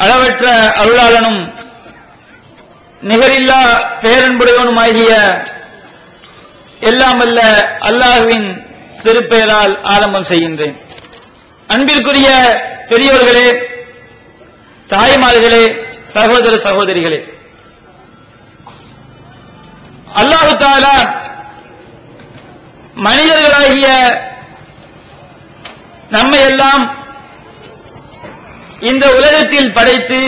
அளவற்ற அருளாளனும் நிகரில்லா பேரன்புடையவனுமாகிய எல்லாம் வல்ல அல்லாஹ்வின் திருப்பெயரால் ஆரம்பம் செய்கின்றேன். அன்பிற்குரிய பெரியோர்களே, தாய்மார்களே, சகோதர சகோதரிகளே, அல்லாஹ் தஆலா மனிதர்களாகிய நம்மை எல்லாம் இந்த உலகத்தில் படைத்து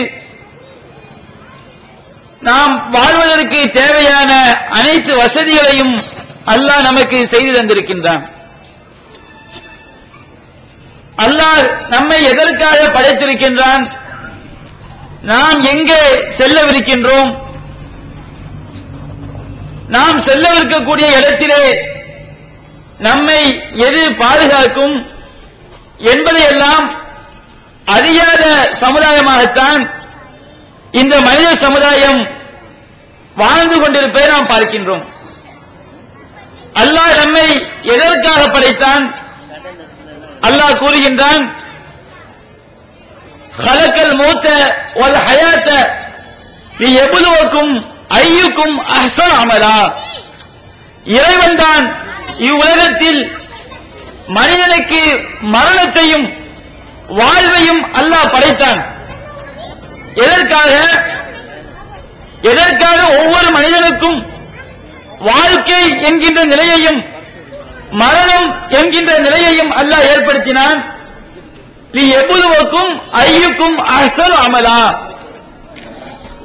நாம் வாழ்வதற்கு தேவையான அனைத்து வசதிகளையும் அல்லாஹ் நமக்கு செய்து தந்திருக்கின்றான். அல்லாஹ் நம்மை எதற்காக படைத்திருக்கின்றான், நாம் எங்கே செல்லவிருக்கின்றோம், நாம் செல்லவிருக்கக்கூடிய இடத்திலே நம்மை எது பாதுகாக்கும் என்பதையெல்லாம் அறியாத சமுதாயமாகத்தான் இந்த மனித சமுதாயம் வாழ்ந்து கொண்டிருப்பதை நாம் பார்க்கின்றோம். அல்லாஹ் நம்மை எதற்காக படைத்தான்? அல்லாஹ் கூறுகின்றான், خلقல் மௌத வல் ஹயாத லியப்லுவக்கும் அய்யுக்கும் அஹ்ஸனு அமலா. இறைவன் தான் இவ்வுலகத்தில் மனிதனுக்கு மரணத்தையும் வாழ்வையும் அல்லாஹ் படைத்தான். எதற்காக ஒவ்வொரு மனிதனுக்கும் வாழ்க்கை என்கின்ற நிலையையும் மரணம் என்கின்ற நிலையையும் அல்லாஹ் ஏற்படுத்தினான். லியப்லுவக்கும் அய்யுக்கும் அஹ்ஸனு அமலா.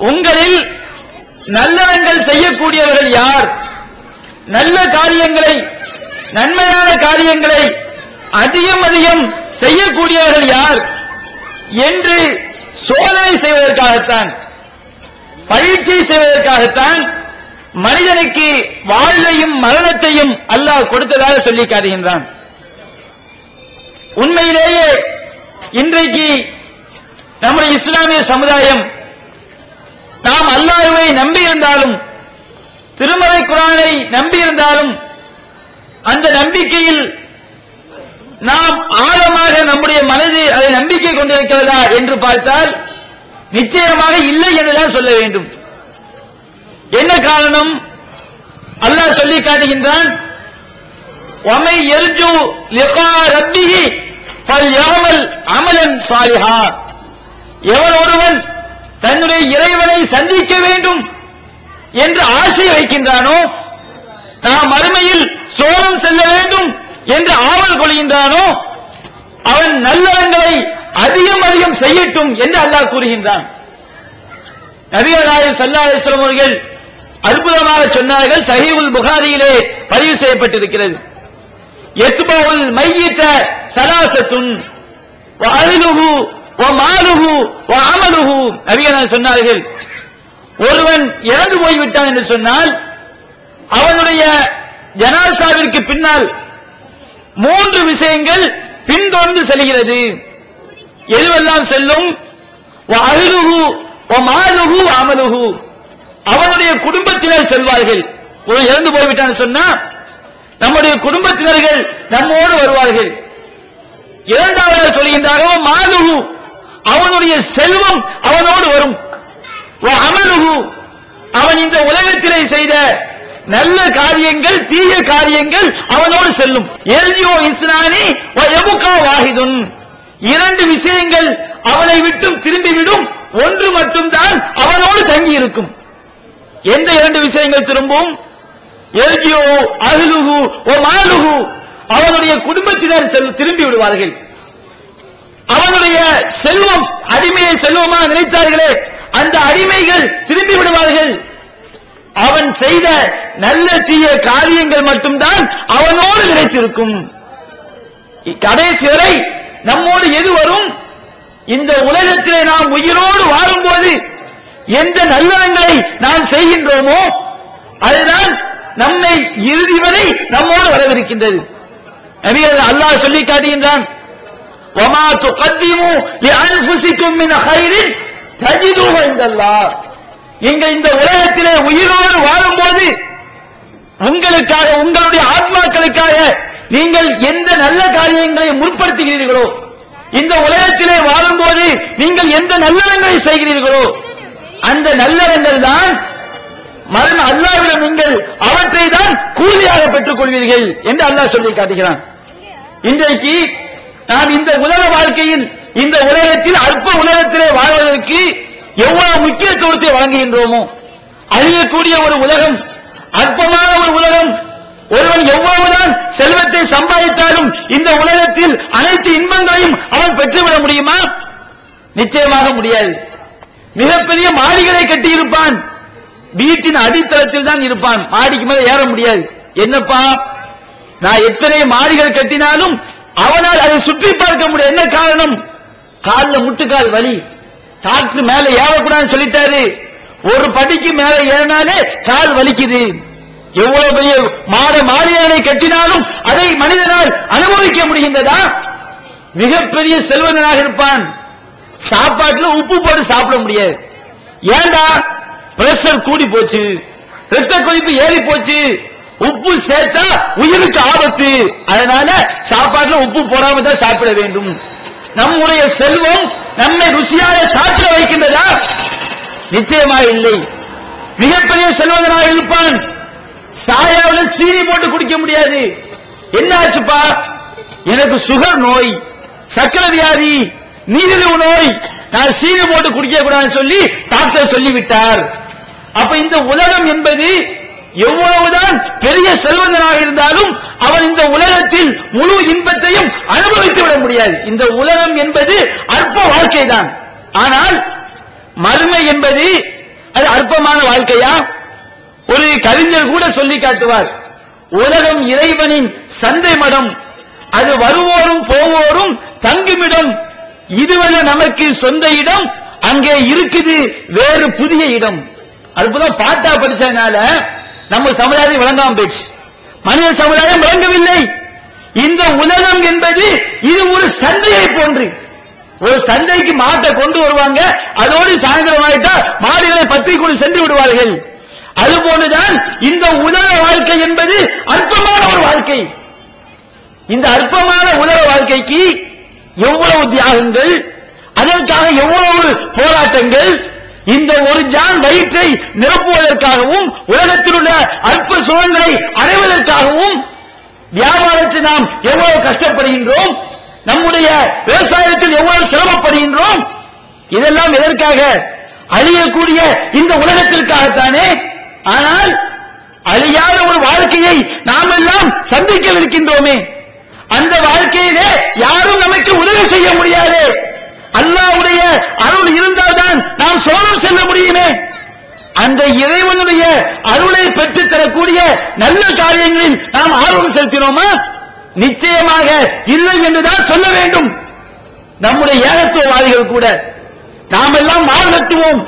உங்களில் நல்லறங்கள் செய்யக்கூடியவர்கள் யார், நல்ல காரியங்களை, நன்மையான காரியங்களை அதிகம் செய்யக்கூடியவர்கள் யார் என்று சோதனை செய்வதற்காகத்தான், பரீட்சை செய்வதற்காகத்தான் மனிதனுக்கு வாழ்வையும் மரணத்தையும் அல்லாஹ் கொடுத்ததாக சொல்லி காட்டுகின்றான். உண்மையிலேயே இன்றைக்கு நம்முடைய இஸ்லாமிய சமுதாயம் நாம் அல்லாஹ்வை நம்பியிருந்தாலும், திருமறை குர்ஆனை நம்பியிருந்தாலும், அந்த நம்பிக்கையில் நாம் ஆழமாக நம்முடைய மனது அதை நம்பிக்கை கொண்டிருக்கிறதா என்று பார்த்தால் நிச்சயமாக இல்லை என்றுதான் சொல்ல வேண்டும். என்ன காரணம்? அல்லாஹ் சொல்லி காட்டுகின்றான், وَمَن يَرْجُو لِقَاءَ رَبِّهِ فَلْيَعْمَلْ عَمَلًا صَالِحًا. எவன் ஒருவன் தன்னுடைய இறைவனை சந்திக்க வேண்டும் என்று ஆசை வைக்கின்றானோ, நாம் மறுமையில் சோரம் செல்ல வேண்டும் என்று ஆவல் கொள்கின்றானோ, அவன் நல்லறங்களை அதிகம் செய்யட்டும் என்று அல்லாஹ் கூறுகின்றான். நபிகள் நாயகம் ஸல்லல்லாஹு அலைஹி வஸல்லம் அவர்கள் அற்புதமாக சொன்னார்கள். சஹீஹுல் புகாரியிலே பதிவு செய்யப்பட்டிருக்கிறது. யத்பவுல் மையித ஸலாஸத்துன் வ அஹ்லுஹு வ மாலுஹு வ அமலுஹு. நபிகள் சொன்னார்கள், ஒருவன் இறந்து போய்விட்டான் என்று சொன்னால் அவனுடைய ஜனாசாவிற்கு பின்னால் 3 விஷயங்கள் பின்தொடர்ந்து செல்கிறது. எதுவெல்லாம் செல்லும்? வஅஹ்லுஹு வமாலுஹு வஅமலுஹு. அவனுடைய குடும்பத்தினர் செல்வார்கள். ஒரு இறந்து போய்விட்டான்னு சொன்னா நம்முடைய குடும்பத்தினர்கள் நம்மோடு வருவார்கள். இரண்டாவது சொல்கின்றார்கள், மாலுஹு, அவனுடைய செல்வம் அவனோடு வரும். வஅமலுஹு, அவன் இந்த உலகத்திலே செய்த நல்ல காரியங்கள், தீய காரியங்கள் அவனோடு செல்லும். எல்ஜிஓ இஸ்லானி வ யபுகா வாஹிதுன். 2 விஷயங்கள் அவனை விட்டும் திரும்பிவிடும், ஒன்று மட்டும்தான் அவனோடு தங்கி இருக்கும். எந்த 2 விஷயங்கள் திரும்பும்? எல்ஜிஓ அஹ்லுஹு வ மாலுஹு, அவனுடைய குடும்பத்தினர் திரும்பி விடுவார்கள். அவனுடைய செல்வம், அடிமையை செல்வமாக நினைத்தார்களே அந்த அடிமைகள் திரும்பி விடுவார்கள். அவன் செய்த நல்ல தீய காரியங்கள் மட்டும்தான் அவனோடு நிலைத்திருக்கும். கடைசி வரை நம்மோடு எது வரும்? இந்த உலகத்திலே நாம் உயிரோடு வாழும்போது எந்த நல்லறங்களை நாம் செய்கின்றோமோ அதுதான் நம்மை இறுதி வரை நம்மோடு வரவிருக்கின்றது. அல்லாஹ் சொல்லி காட்டுகின்றான், وَمَا تُقَدِّمُوا لِأَنفُسِكُم مِّنْ خَيْرٍ تَجِدُوهُ عِندَ اللَّهِ. இந்த உலகத்திலே உயிரோடு வாழும்போது உங்களுக்காக, உங்களுடைய ஆத்மாக்களுக்காக நீங்கள் எந்த நல்ல காரியங்களை முற்படுத்துகிறீர்களோ இந்த உலகத்திலே வாழும்போது நீங்கள் எந்த நல்லறங்களை செய்கிறீர்களோ அந்த நல்லறங்கள் தான் மரண அல்லாஹ்விடம் நீங்கள் அவற்றை தான் கூலியாக பெற்றுக் கொள்வீர்கள் என்று அல்லாஹ் சொல்லி காட்டுகிறான். இன்றைக்கு நாம் இந்த உலக வாழ்க்கையில் இந்த உலகத்தில் அற்ப உலகத்திலே வாழ்வதற்கு எவ்வளவு முக்கியத்துவத்தை வழங்குகின்றோமோ, அழியக்கூடிய ஒரு உலகம், அற்பமான ஒரு உலகம், ஒருவன் எவ்வளவுதான் செல்வத்தை சம்பாதித்தாலும் இந்த உலகத்தில் அனைத்து இன்பங்களையும் அவன் பெற்றுவிட முடியுமா? நிச்சயமாக முடியாது. மிகப்பெரிய மாடிகளை கட்டியிருப்பான், வீட்டின் அடித்தளத்தில் தான் இருப்பான், மாடிக்கு மேல ஏற முடியாது. என்னப்பா, நான் எத்தனை மாடிகள் கட்டினாலும் அவனால் அதை சுற்றி பார்க்க முடியாது. என்ன காரணம்? காலில் முட்டுக்கால் வலி. டாக்டர் மேல ஏறக்கூடாதுன்னு சொல்லிட்டாரு. ஒரு படிக்கு மேல ஏறினாலே கால் வலிக்குது. எவ்வளவு பெரிய மாளிகைகளை கட்டினாலும் அதை மனிதனால் அனுபவிக்க முடிகின்றதா? மிகப்பெரிய செல்வந்தனாக இருப்பான், சாப்பாட்டுல உப்பு போட்டு சாப்பிட முடியாது. ஏண்டா? பிரஷர் கூடி போச்சு, ரத்த கொதிப்பு ஏறி போச்சு, உப்பு சேர்த்தா உயிருக்கு ஆபத்து, அதனால சாப்பாட்டுல உப்பு போடாம தான் சாப்பிட வேண்டும். நம்முடைய செல்வம் நம்மை ருசியாக சாப்பிட வைக்கின்றதா? நிச்சயமாக இல்லை. மிகப்பெரிய செல்வந்தனாக இருப்பான், சாயாவில் சீனி போட்டு குடிக்க முடியாது. என்ன ஆச்சுப்பா? எனக்கு சுகர் நோய், சக்கரை வியாதி, நீரிழிவு நோய், நான் சீனி போட்டு குடிக்க கூடாதுன்னு சொல்லி டாக்டர் சொல்லிவிட்டார். அப்ப இந்த உலகம் என்பது எவ்வளவுதான் பெரிய செல்வந்தனாக இருந்தாலும் அவன் இந்த உலகத்தில் முழு இன்பத்தையும் அனுபவித்து விட முடியாது. இந்த உலகம் என்பது அற்ப வாழ்க்கை தான். ஆனால் மறுமை என்பது அது அற்பமான வாழ்க்கையா? ஒரு கவிஞர் கூட சொல்லி காட்டுவார், உலகம் இறைவனின் சந்தை மடம், அது வருவோரும் போவோரும் தங்குமிடம், இதுவரை நமக்கு சொந்த இடம், அங்கே இருக்குது வேறு புதிய இடம். அதுபோல பாட்டா படிச்சதுனால நம்ம சமுதாயம் விளங்காம போயிடுச்சு, மனித சமுதாயம் விளங்கவில்லை. இந்த உலகம் என்பது இது ஒரு சந்தையை போன்று. ஒரு சந்தைக்கு மாட்டை கொண்டு வருவாங்க, அதோடு சாயந்தரம் ஆயிட்டா மாடுகளை பத்திரிக்கொண்டு சென்று விடுவார்கள். அதுபோலதான் இந்த உலக வாழ்க்கை என்பது அற்பமான ஒரு வாழ்க்கை. இந்த அற்பமான உலக வாழ்க்கைக்கு எவ்வளவு தியாகங்கள், அதற்காக எவ்வளவு போராட்டங்கள், இந்த ஒரு ஜான் வயிற்றை நிரப்புவதற்காகவும் உலகத்தில் உள்ள அற்ப சுகங்களை அடைவதற்காகவும் வியாபாரத்தில் நாம் எவ்வளவு கஷ்டப்படுகின்றோம், நம்முடைய விவசாயத்தில் எவ்வளவு சிரமப்படுகின்றோம். இதெல்லாம் எதற்காக? அழியக்கூடிய இந்த உலகத்திற்காகத்தானே. ஆனால் அழியாத ஒரு வாழ்க்கையை நாம் எல்லாம் சந்திக்கவிருக்கின்றோமே, அந்த வாழ்க்கையிலே யாரும் நமக்கு உதவி செய்ய முடியாது. அல்லாஹ்வுடைய அருள் இருந்தால்தான் நாம் சோழம் செல்ல முடியுமே. அந்த இறைவனுடைய அருளை பெற்றுத் தரக்கூடிய நல்ல காரியங்களில் நாம் ஆர்வம் செலுத்தினோமா? நிச்சயமாக இல்லை என்றுதான் சொல்ல வேண்டும். நம்முடைய ஏகத்துவவாதிகள் கூட நாம் எல்லாம் மார்க்கத்துவோம்,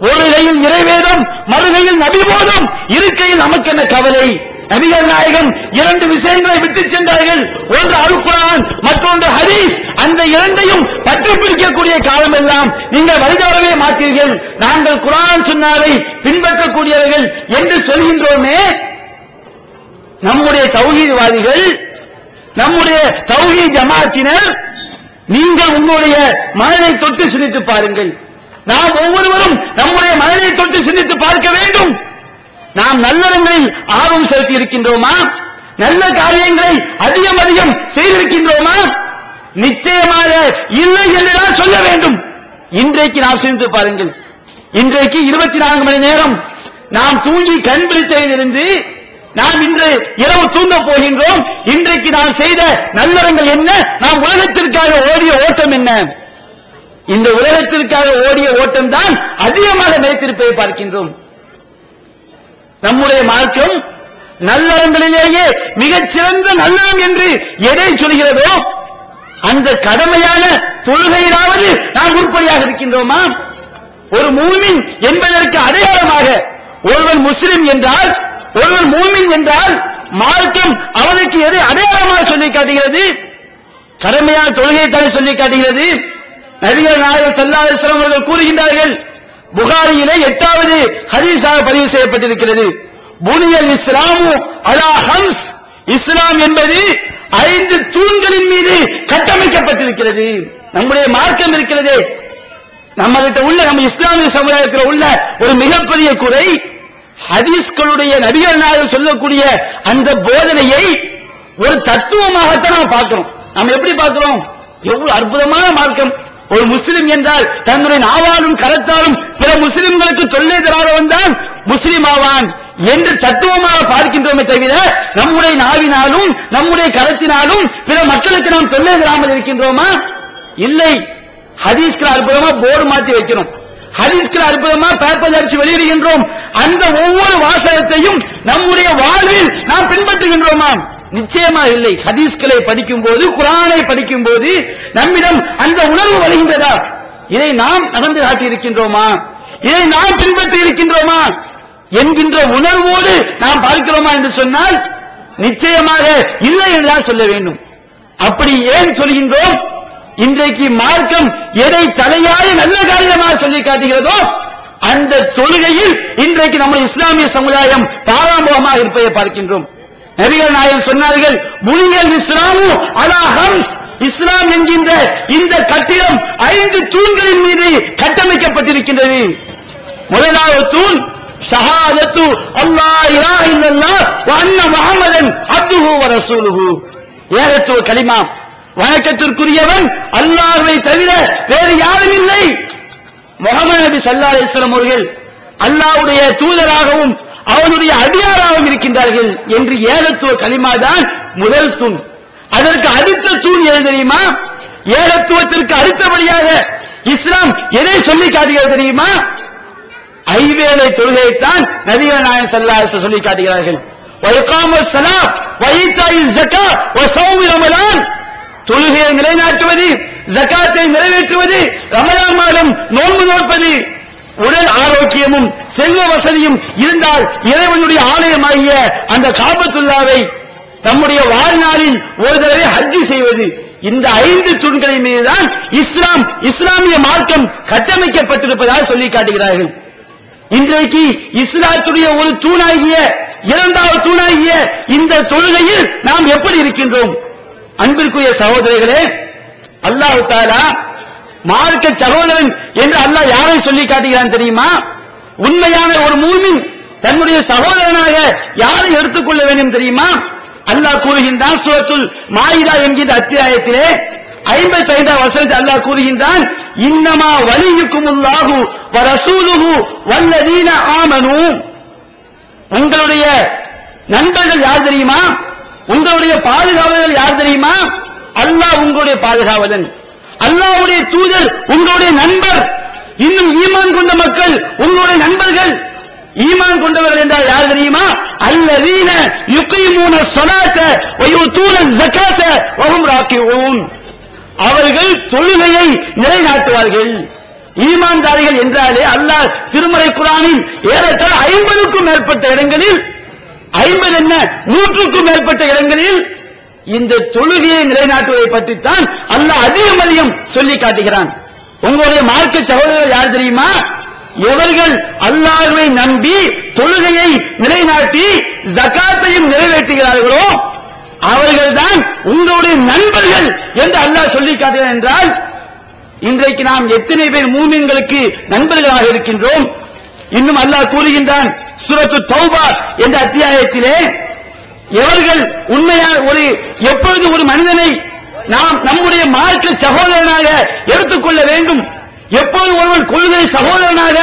ஒரு கையில் இறைவேதம் மறுகையில் நபிபோதம் இருக்கையில் நமக்கு என்ன கவலை? நபிகள் நாயகம் இரண்டு விஷயங்களை விட்டு சென்றார்கள், ஒன்று அல் குர்ஆன், மற்றொன்று ஹதீஸ். அந்த இரண்டையும் பற்றி பிடிக்கக்கூடிய காலம் எல்லாம் நீங்கள் வழிதவறவே மாட்டீர்கள். நாங்கள் குர்ஆன் சுன்னாவை பின்பற்றக்கூடியவர்கள் என்று சொல்கின்றோமே. நம்முடைய தௌஹீத்வாதிகள், நம்முடைய தௌஹீத் ஜமாத்தினர், நீங்கள் உங்களுடைய மனதை தொட்டு சிந்தித்து பாருங்கள். நாம் ஒவ்வொருவரும் நம்முடைய மனதை தொட்டு சிந்தித்து பார்க்க வேண்டும். நாம் நல்லறங்களில் ஆர்வம் செலுத்தி இருக்கின்றோமா? நல்ல காரியங்களை அதிகம் அதிகம் செய்திருக்கின்றோமா? நிச்சயமாக இல்லை என்றுதான் சொல்ல வேண்டும். இன்றைக்கு நாம் சிந்தித்து பாருங்கள். இன்றைக்கு 24 மணி நேரம் நாம் தூங்கி கண் விழித்ததிலிருந்து நாம் இன்று இரவு தூங்க போகின்றோம். இன்றைக்கு நாம் செய்த நல்லறங்கள் என்ன? நாம் உலகத்திற்காக ஓடிய ஓட்டம் என்ன? இந்த உலகத்திற்காக ஓடிய ஓட்டம் தான் அதிகமாக நிலைத்திருப்பதை பார்க்கின்றோம். நம்முடைய மார்க்கம் நல்லறங்களிலேயே மிகச்சிறந்த நல்லறம் என்று எதை சொல்கிறதோ அந்த கடமையான தொழுகையிலாவது நாம் உருப்படியாக இருக்கின்றோமா? ஒரு மூமின் என்பதற்கு அடையாளமாக ஒருவன் முஸ்லிம் என்றால், ஒருவன் மூமின் என்றால் மார்க்கம் அவனுக்கு எதை அடையாளமாக சொல்லி காட்டுகிறது? கடமையான தொழுகையை தான் சொல்லி காட்டுகிறது. நபிகள் நாயகம் ஸல்லல்லாஹு அலைஹி வஸல்லம் அவர்கள் கூறுகின்றார்கள், புகாரியிலே 8வது ஹதீஸாக பதிவு செய்யப்பட்டிருக்கிறது, புனியல் இஸ்லாமு அலா ஹம்ஸ், இஸ்லாம் என்பது 5 தூண்களின் மீது கட்டமைக்கப்பட்டிருக்கிறது. நம்முடைய மார்க்கம் இருக்கிறதே, நம்ம கிட்ட உள்ள, நம்ம இஸ்லாமிய சமுதாயத்தில் உள்ள ஒரு மிகப்பெரிய குறை, ஹதீஸ்களுடைய நபிகள் நாயகம் சொல்லக்கூடிய அந்த போதனையை ஒரு தத்துவமாகத்தான் நாம் பார்க்கிறோம். நம்ம எப்படி பார்க்கிறோம்? எவ்வளவு அற்புதமான மார்க்கம்! ஒரு முஸ்லிம் என்றால் தன்னுடைய நாவாலும் கரத்தாலும் பிற முஸ்லிம்களுக்கு தொல்லை தராதவன் தான் முஸ்லிம் ஆவான் என்று தத்துவமாக பார்க்கின்றோமே தவிர, நம்முடைய நாவினாலும் நம்முடைய கரத்தினாலும் பிற மக்களுக்கு நாம் தொல்லை தராமல் இருக்கின்றோமா? இல்லை. ஹதீஸ்கள் அற்புதமா போர்டு மாற்றி வைக்கிறோம், ஹதீஸ்கள் அற்புதமா பேப்பர் அடிச்சு வெளியிடுகின்றோம். அந்த ஒவ்வொரு வாசகத்தையும் நம்முடைய வாழ்வில் நாம் பின்பற்றுகின்றோமா? நிச்சயமா இல்லை. ஹதீஸ்களை படிக்கும் போது, குர்ஆனை படிக்கும் போது நம்மிடம் அந்த உணர்வு வருகின்றதா? இதை நாம் நடந்து காட்டி இருக்கின்றோமா? இதை நாம் பின்பற்றி இருக்கின்றோமா என்கின்ற உணர்வோடு நாம் பார்க்கிறோமா என்று சொன்னால் நிச்சயமாக இல்லை என்றுதான் சொல்ல வேண்டும். அப்படி ஏன் சொல்கின்றோம்? இன்றைக்கு மார்க்கம் எதை தலையாய நல்ல காரியமாக சொல்லி காட்டுகிறதோ அந்த தொழுகையில் இன்றைக்கு நம்ம இஸ்லாமிய சமுதாயம் பாராமுகமாக இருப்பதை பார்க்கின்றோம். நபிகள் நாயகம் சொன்னார்கள், புனியல் இஸ்லாமு அலா ஹம்ஸ், இஸ்லாம் என்கின்ற இந்த கட்டிடம் 5 தூண்களின் மீது கட்டமைக்கப்பட்டிருக்கின்றது. முதலாவது தூண் ஷஹாதத்து அல்லாஹ் இலாஹ இல்லல்லாஹ் வ அன்ன முஹம்மதன் அப்துஹு வ ரசூலுஹு, ஏகத்துவ கலிமா, வணக்கத்திற்குரியவன் அல்லாஹ்வை தவிர வேறு யாரும் இல்லை, முஹம்மது நபி ஸல்லல்லாஹு அலைஹி வஸல்லம் அவர்கள் அல்லாஹ்வுடைய தூதராகவும் அவனுடைய அடியாராகவும் இருக்கின்றார்கள் என்று ஏகத்துவ கலிமா தான் முதல் தூண். அதற்கு அடுத்த தூண் எது தெரியுமா? ஏகத்துவத்திற்கு அடுத்தபடியாக இஸ்லாம் எதை சொல்லி காட்டுகிறது தெரியுமா? ஐவேளை தொழுகையைத்தான் நபிகள் நாயகம் ஸல்லல்லாஹு அலைஹி வஸல்லம் சொல்லி காட்டுகிறார்கள். வயகாமஸ் ஸலாத் வஈதாயிஸ் ஸகாத் வஸௌமி ரமலான், தொழுகையை நிலைநாட்டுவது, ஜகாத்தை நிறைவேற்றுவது, ரமலான் மாதம் நோன்பு நோற்பது, உடல் ஆரோக்கியமும் செல்வ வசதியும் இருந்தால் இறைவனுடைய ஆலயமாகிய அந்த காபத்துல்லாவை நம்முடைய வாழ்நாளில் ஒரு தடவை ஹஜ் செய்வது, இந்த 5 தூண்களின் மீதுதான் இஸ்லாமிய மார்க்கம் கட்டமைக்கப்பட்டிருப்பதாக சொல்லி காட்டுகிறார்கள். இன்றைக்கு இஸ்லாத்துடைய ஒரு தூணாகிய, இரண்டாவது தூணாகிய இந்த தொழுகையில் நாம் எப்படி இருக்கின்றோம்? அன்பிற்குரிய சகோதரர்களே, அல்லாஹ் தஆலா மார்க்க சகோதரன் என்று அல்லாஹ் யாரை சொல்லி காட்டுகிறான் தெரியுமா? உண்மையான ஒரு மூமின் தன்னுடைய சகோதரனாக யாரை எடுத்துக்கொள்ள வேண்டும் தெரியுமா? அல்லாஹ் கூறுகின்றான் சூரத்துல் மாயிதா என்கிற அத்தியாயத்திலே 55ஆம் வசனத்தில் அல்லாஹ் கூறுகின்றான், இன்னமா வலியுக்குமுல்லாஹு வ ரசூலுஹு வல்லதீன ஆமனூ, உங்களுடைய நண்பர்கள் யார் தெரியுமா? உங்களுடைய பாதுகாவலர்கள் யார் தெரியுமா? அல்லாஹ் உங்களுடைய பாதுகாவலன், அல்லாஹ்வுடைய தூதர் உங்களுடைய நண்பர். இன்னும் ஈமான் கொண்ட மக்கள் உங்களுடைய நண்பர்கள். ஈமான் கொண்டவர்கள் என்றால் யார் தெரியுமா? அல்லதீன யுகீமூன ஸலாத்த வ யூதூன ஸகாத்த வ ஹும் ராகிஊன், அவர்கள் தொழுகையை நிலைநாட்டுவார்கள். ஈமான்தாரிகள் என்றாலே அல்லாஹ் திருமறை குர்ஆனில் ஏறத்தாழ 50க்கும் மேற்பட்ட இடங்களில், 50 என்ன 100க்கும் மேற்பட்ட இடங்களில் இந்த தொழுகையை நிலைநாட்டுவதை பற்றித்தான் அல்லாஹ் அதிகம் சொல்லி காட்டுகிறான். உங்களுடைய மார்க்க சகோதரர்கள் யார் தெரியுமா? எவர்கள் அல்லாஹ்வை நம்பி தொழுகையை நிலைநாட்டி ஜகாத்தையும் நிறைவேற்றுகிறார்களோ அவர்கள்தான் உங்களுடைய நண்பர்கள் என்று அல்லாஹ் சொல்லி காட்டுகிறான். என்றால் இன்றைக்கு நாம் எத்தனை பேர் மூமின்களுக்கு நண்பர்களாக இருக்கின்றோம்? இன்னும் அல்லாஹ் கூறுகின்றான் சூரத்து தௌபா என்ற அத்தியாயத்திலே, எவர்கள் உண்மையான எப்பொழுது ஒரு மனிதனை நாம் நம்முடைய மார்க்க சகோதரனாக எடுத்துக்கொள்ள வேண்டும், எப்போது ஒருவன் கொள்கை சகோதரனாக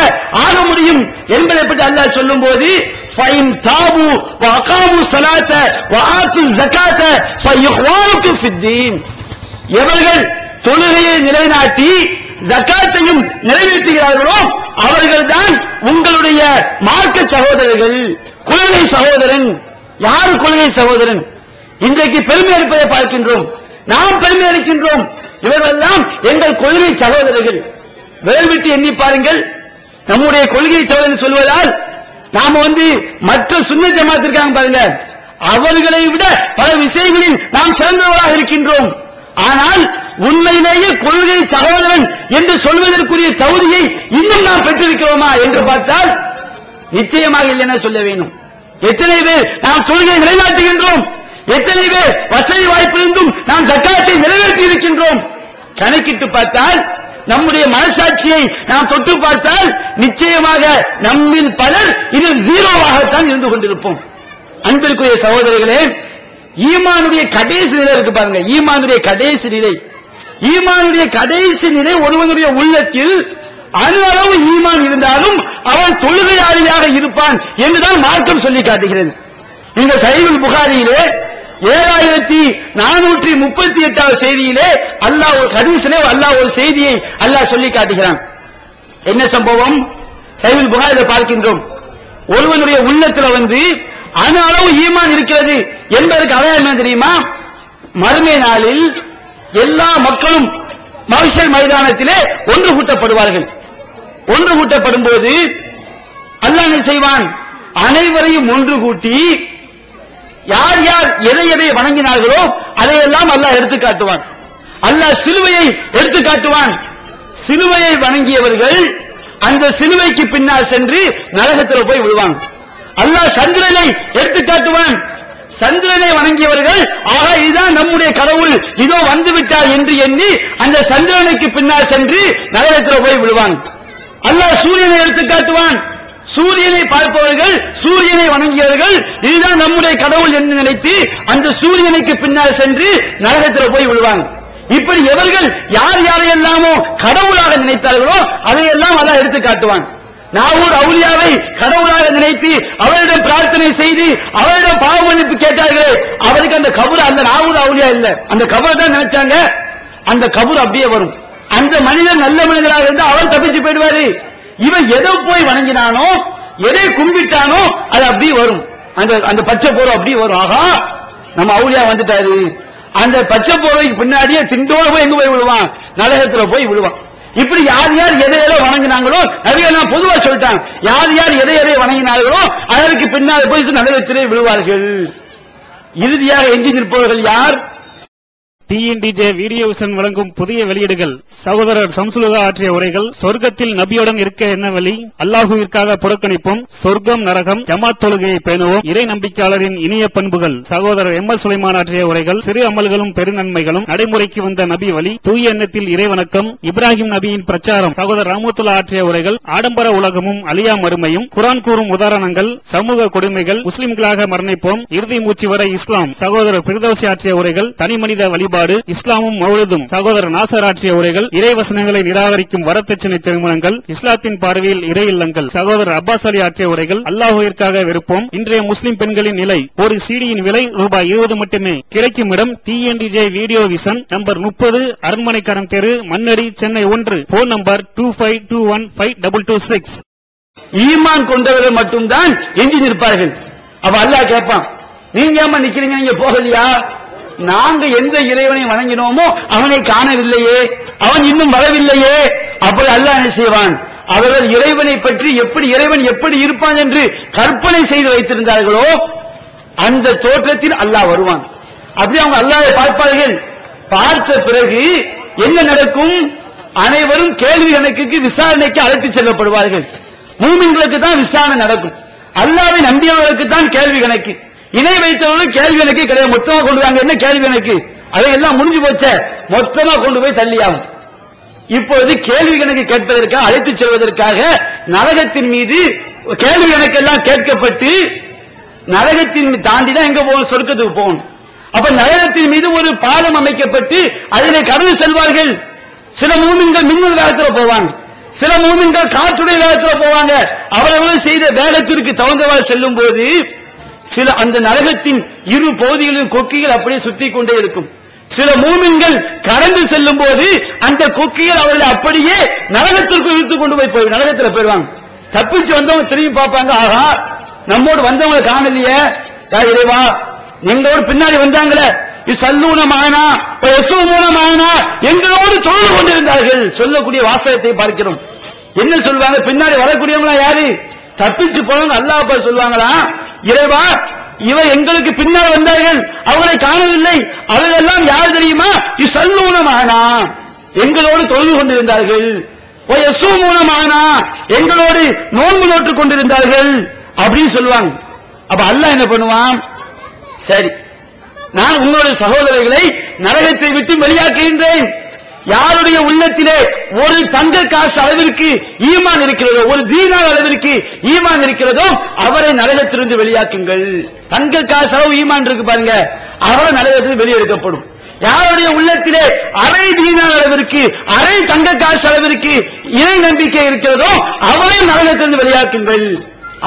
ஆக முடியும் என்பதை பற்றி அல்லாஹ் சொல்லும் போது, ஃபைன் தாபு வ அகாமு ஸலாத்த வ ஆத்து ஸகாத்த ஃபயுஹ்வானுக்கும் ஃபித்தீன், எவர்கள் தொழுகையை நிலைநாட்டி ஜகாத்தையும் நிறைவேற்றுகிறார்களோ அவர்கள்தான் உங்களுடைய மார்க்க சகோதரர்கள். கொள்கை சகோதரன் யார்? கொள்கை சகோதரன். இன்றைக்கு பெருமை அளிப்பதை பார்க்கின்றோம், நாம் பெருமை அளிக்கின்றோம், இவர்களெல்லாம் எங்கள் கொள்கை சகோதரர்கள். விரல் விட்டு எண்ணி பாருங்கள், நம்முடைய கொள்கை சகோதரன் சொல்வதால் நாம மற்ற சுன்ன ஜமாத் இருக்காங்க பாருங்க, அவர்களை விட பல விஷயங்களில் நாம் சிறந்தவர்களாக இருக்கின்றோம். ஆனால் உண்மையிலேயே கொள்கை சகோதரன் என்று சொல்வதற்குரிய தகுதியை இன்னும் நாம் பெற்றிருக்கிறோமா என்று பார்த்தால் நிச்சயமாக இல்லை என சொல்ல வேண்டும். எத்தனை பேர் நாம் தொழுகை நிலைநாட்டுகின்றோம்? எத்தனை பேர் வசதி வாய்ப்பு இருந்தும் நாம் ஜகாத்தை நிறைவேற்றி இருக்கின்றோம்? கணக்கிட்டு பார்த்தால், நம்முடைய மனசாட்சியை நாம் தொட்டு பார்த்தால் நிச்சயமாக நம்மில் பலர் இதில் ஜீரோவாகத்தான் இருந்து கொண்டிருப்போம். அன்பிற்குரிய சகோதரர்களே, ஈமானுடைய கடைசி நிலை இருக்கு பாருங்க. ஈமானுடைய கடைசி நிலை, ஈமானுடைய கடைசி நிலை ஒருவனுடைய உள்ளத்தில் அணு அளவு ஈமான் இருந்தாலும் அவன் தொழுகையாளியாக இருப்பான் என்றுதான் மார்க்கம் சொல்லி காட்டுகிறது. இந்த சஹீஹுல் புகாரியிலே 7438 செய்தியிலே அல்லாஹ் ஒரு ஹதீஸிலே அல்லாஹ் ஒரு செய்தியை அல்லாஹ் சொல்லி காட்டுகிறான். என்ன சம்பவம்? சஹீஹுல் புகாரியிலே பார்க்கின்றோம். ஒருவனுடைய உள்ளத்தில் அணு அளவு ஈமான் இருக்கிறது என்பதற்கு அடையாளம் என்ன தெரியுமா? மறுமை நாளில் எல்லா மக்களும் மஹ்ஷர் மைதானத்திலே ஒன்று கூட்டப்படுவார்கள். ஒன்று கூட்டப்படும் போது அல்லாஹ் என்ன செய்வான்? அனைவரையும் ஒன்று கூட்டி யார் யார் எதை எதை வணங்கினார்களோ அதையெல்லாம் அல்லாஹ் எடுத்து காட்டுவான். அல்லாஹ் சிலுவையை எடுத்து காட்டுவான். சிலுவையை வணங்கியவர்கள் அந்த சிலுவைக்கு பின்னால் சென்று நரகத்தில் போய் விழுவாங்க. அல்லாஹ் சந்திரனை எடுத்து காட்டுவான். சந்திரனை வணங்கியவர்கள் ஆக இதுதான் நம்முடைய கடவுள், இதோ வந்துவிட்டார் என்று எண்ணி அந்த சந்திரனுக்கு பின்னால் சென்று நரகத்தில் போய் விழுவாங்க. அல்லாஹ் சூரியனை எடுத்து காட்டுவான். சூரியனை பார்ப்பவர்கள், சூரியனை வணங்கியவர்கள் இதுதான் நம்முடைய கடவுள் என்று நினைத்து அந்த சூரியனுக்கு பின்னால் சென்று நரகத்தில் போய் விழுவாங்க. இப்படி எவர்கள் யார் யாரையெல்லாமோ கடவுளாக நினைத்தார்களோ அதையெல்லாம் அல்லாஹ் எடுத்து காட்டுவான். நாகூர் அவுலியாவை கடவுளாக நினைத்து அவரிடம் பிரார்த்தனை செய்து அவரிடம் பாவ மன்னிப்பு கேட்டார்களே, அவருக்கு அந்த கபர், அந்த நாகூர் அவுலியா இல்ல, அந்த கபரை தான் நினைச்சாங்க. அந்த கபர் அப்படியே வரும். அந்த மனிதன் நல்ல மனிதராக இருந்தா அவன் தப்பிச்சு போயிடுவாரு. இவன் எதை போய் வணங்கினானோ, எதை கும்பிட்டானோ அது அப்படியே வரும். அந்த பச்சை போர்வை அப்படியே வரும். ஆகா, நம்ம அவுலியா வந்துட்டாரு. அந்த பச்சை போர்வைக்கு பின்னாடியே திண்டோட போய் எங்க போய் விழுவான்? நரகத்துல போய் விழுவான். இப்படி யார் யார் எதை எதை வணங்கினாங்களோ நபிகள் பொதுவா சொல்லிட்டாங்க, யார் யார் எதை எதை வணங்கினார்களோ அதற்கு பின்னால் போய் நரகத்திலே விழுவார்கள். இறுதியாக எஞ்சி நிற்பவர்கள் யார்? டிஎன்டிஜே வீடியோ விஷன் வழங்கும் புதிய வெளியீடுகள். சகோதரர் சம்சுலுல்லா ஆற்றிய உரைகள். சொர்க்கத்தில் நபியுடன் இருக்க என்ன வழி, அல்லாஹுவிற்காக புறக்கணிப்போம், சொர்க்கம் நரகம், ஜமாத் தொழுகையை பேணுவோம், இறை நம்பிக்கையாளரின் இனிய பண்புகள். சகோதரர் எம் எஸ் சுலைமான் ஆற்றிய உரைகள். சிறு அமல்களும் பெருநன்மைகளும், நடைமுறைக்கு வந்த நபி வழி, தூய எண்ணத்தில் இறைவணக்கம், இப்ராஹிம் நபியின் பிரச்சாரம். சகோதரர் ரஹ்மத்துல்லாஹ் ஆற்றிய உரைகள். ஆடம்பர உலகமும் அழியா மறுமையும், குர்ஆன் கூறும் உதாரணங்கள், சமூக கொடுமைகள், முஸ்லிம்களாக மரணிப்போம், இறுதி மூச்சு வரை இஸ்லாம். சகோதரர் பிர்தௌசி ஆற்றிய உரைகள். தனி மனித வழிபாடு, இஸ்லாமும் மௌலிதும். சகோதரர் நாசர் ஆற்றிய உரைகள். இறைவசனங்களை நிராகரிக்கும் வரதட்சணை திருமணங்கள், இஸ்லாத்தின் பார்வையில் இறை இல்லங்கள். சகோதரர் அப்பாஸ் அலி ஆற்றிய உரைகள். அல்லாஹுவிற்காக விருப்பம், இன்றைய முஸ்லிம் பெண்களின் நிலை. ஒரு சீடியின் விலை ரூபாய் 20 மட்டுமே. கிடைக்கும் இடம் டிஎன்டிஜே வீடியோ விஷன், நம்பர் 30, அரண்மனைக்காரன் தெரு, மண்ணடி, சென்னை 1. Phone number 25215226. ஈமான் கொண்டவர்கள் மட்டும்தான் எஞ்சி நிற்பார்கள். அப்ப அல்லாஹ் கேட்பான், நீங்க ஏமா நிக்கிறீங்க, நீங்க போகலையா? நாங்க எந்த இறைவனை வணங்கினோமோ அவனை காணவில்லையே, அவன் இன்னும் வரவில்லையே. அப்படி அல்லாஹ் என்ன செய்வான்? அவர்கள் இறைவனை பற்றி எப்படி, இறைவன் எப்படி இருப்பான் என்று கற்பனை செய்து வைத்திருந்தார்களோ அந்த தோற்றத்தில் அல்லாஹ் வருவான். அப்படி அவங்க அல்லாஹ்வை பார்ப்பார்கள். பார்த்த பிறகு என்ன நடக்கும்? அனைவரும் கேள்வி கணக்குக்கு, விசாரணைக்கு அழைத்து செல்லப்படுவார்கள். மூமின்களுக்கு தான் விசாரணை நடக்கும். அல்லாஹ்வை நம்பியவர்களுக்கு தான் கேள்வி கணக்கு. இணை வைத்தவர்கள் கேள்வி கணக்கு கிடையாது. மொத்தமா கொண்டு வாங்க, என்ன கேள்வி கணக்கு? அதையெல்லாம் முடிஞ்சு போச்ச, மொத்தமா கொண்டு போய் தள்ளியாகும். இப்பொழுது கேள்வி கணக்கு கேட்பதற்காக, அழைத்து செல்வதற்காக நரகத்தின் மீது கேள்வி கணக்கெல்லாம் கேட்கப்பட்டு நரகத்தின் தாண்டிதான் எங்க போகணும்? சொர்க்கத்துக்கு போகணும். அப்ப நரகத்தின் மீது ஒரு பாலம் அமைக்கப்பட்டு அதிலே கடந்து செல்வார்கள். சில மூமின்கள் மின்னல் வேகத்தில் போவாங்க, சில மூமின்கள் காற்றுடைய வேகத்தில் போவாங்க. அவர்கள் செய்த வேகத்திற்கு தகுந்தவாறு செல்லும் போது சில அந்த நரகத்தின் இரு பகுதிகளின் கொக்கிகள் அப்படியே சுத்தி கொண்டே இருக்கும். சில மூமின்கள் கடந்து செல்லும் போது அந்த கொக்கிகள் அவர்களை அப்படியே நரகத்திற்கு இழுத்து கொண்டு போய் நரகத்தில் போயிடுவாங்க. தப்பிச்சு வந்தவங்க திரும்பி பார்ப்பாங்க, ஆகா நம்மோடு வந்தவங்களை காணலையே, இறைவா எங்களோடு பின்னாடி வந்தாங்களே, சல்லூனமானா யசூமூனமானா எங்களோடு தொழுது கொண்டிருந்தார்கள் சொல்லக்கூடிய வாசகத்தை பார்க்கிறோம். என்ன சொல்வாங்க? பின்னாடி வரக்கூடியவங்களா யாரு? தப்பிச்சு போனவங்க. அல்லாஹ் சொல்வாங்களா, இறைவா இவர் எங்களுக்கு பின்னால் வந்தார்கள், அவர்களை காணவில்லை, அவர்களெல்லாம் யார் தெரியுமா? சல்லூனமானா எங்களோடு தொழுது கொண்டிருந்தார்கள், யசூமூனமானா எங்களோடு நோன்பு நோட்டுக் கொண்டிருந்தார்கள் அப்படின்னு சொல்லுவாங்க. அப்ப அல்லாஹ் என்ன பண்ணுவான்? சரி, நான் உங்களுடைய சகோதரர்களை நரகத்தை விட்டு வெளியாக்குகின்றேன், யாருடைய உள்ளத்திலே ஒரு தங்க காசு அளவிற்கு ஈமான் இருக்கிறதோ, ஒரு தீனார் அளவிற்கு ஈமான் இருக்கிறதோ அவரை நரகத்திலிருந்து வெளியாக்குங்கள். தங்க காசு அளவு ஈமான் இருக்கு பாருங்க, அவரை நரகத்திலிருந்து வெளியெடுக்கப்படும். யாருடைய உள்ளத்திலே அரை தீனார் அளவிற்கு, அரை தங்க காசு அளவிற்கு இறை நம்பிக்கை இருக்கிறதோ அவரை நரகத்திலிருந்து வெளியாக்குங்கள்,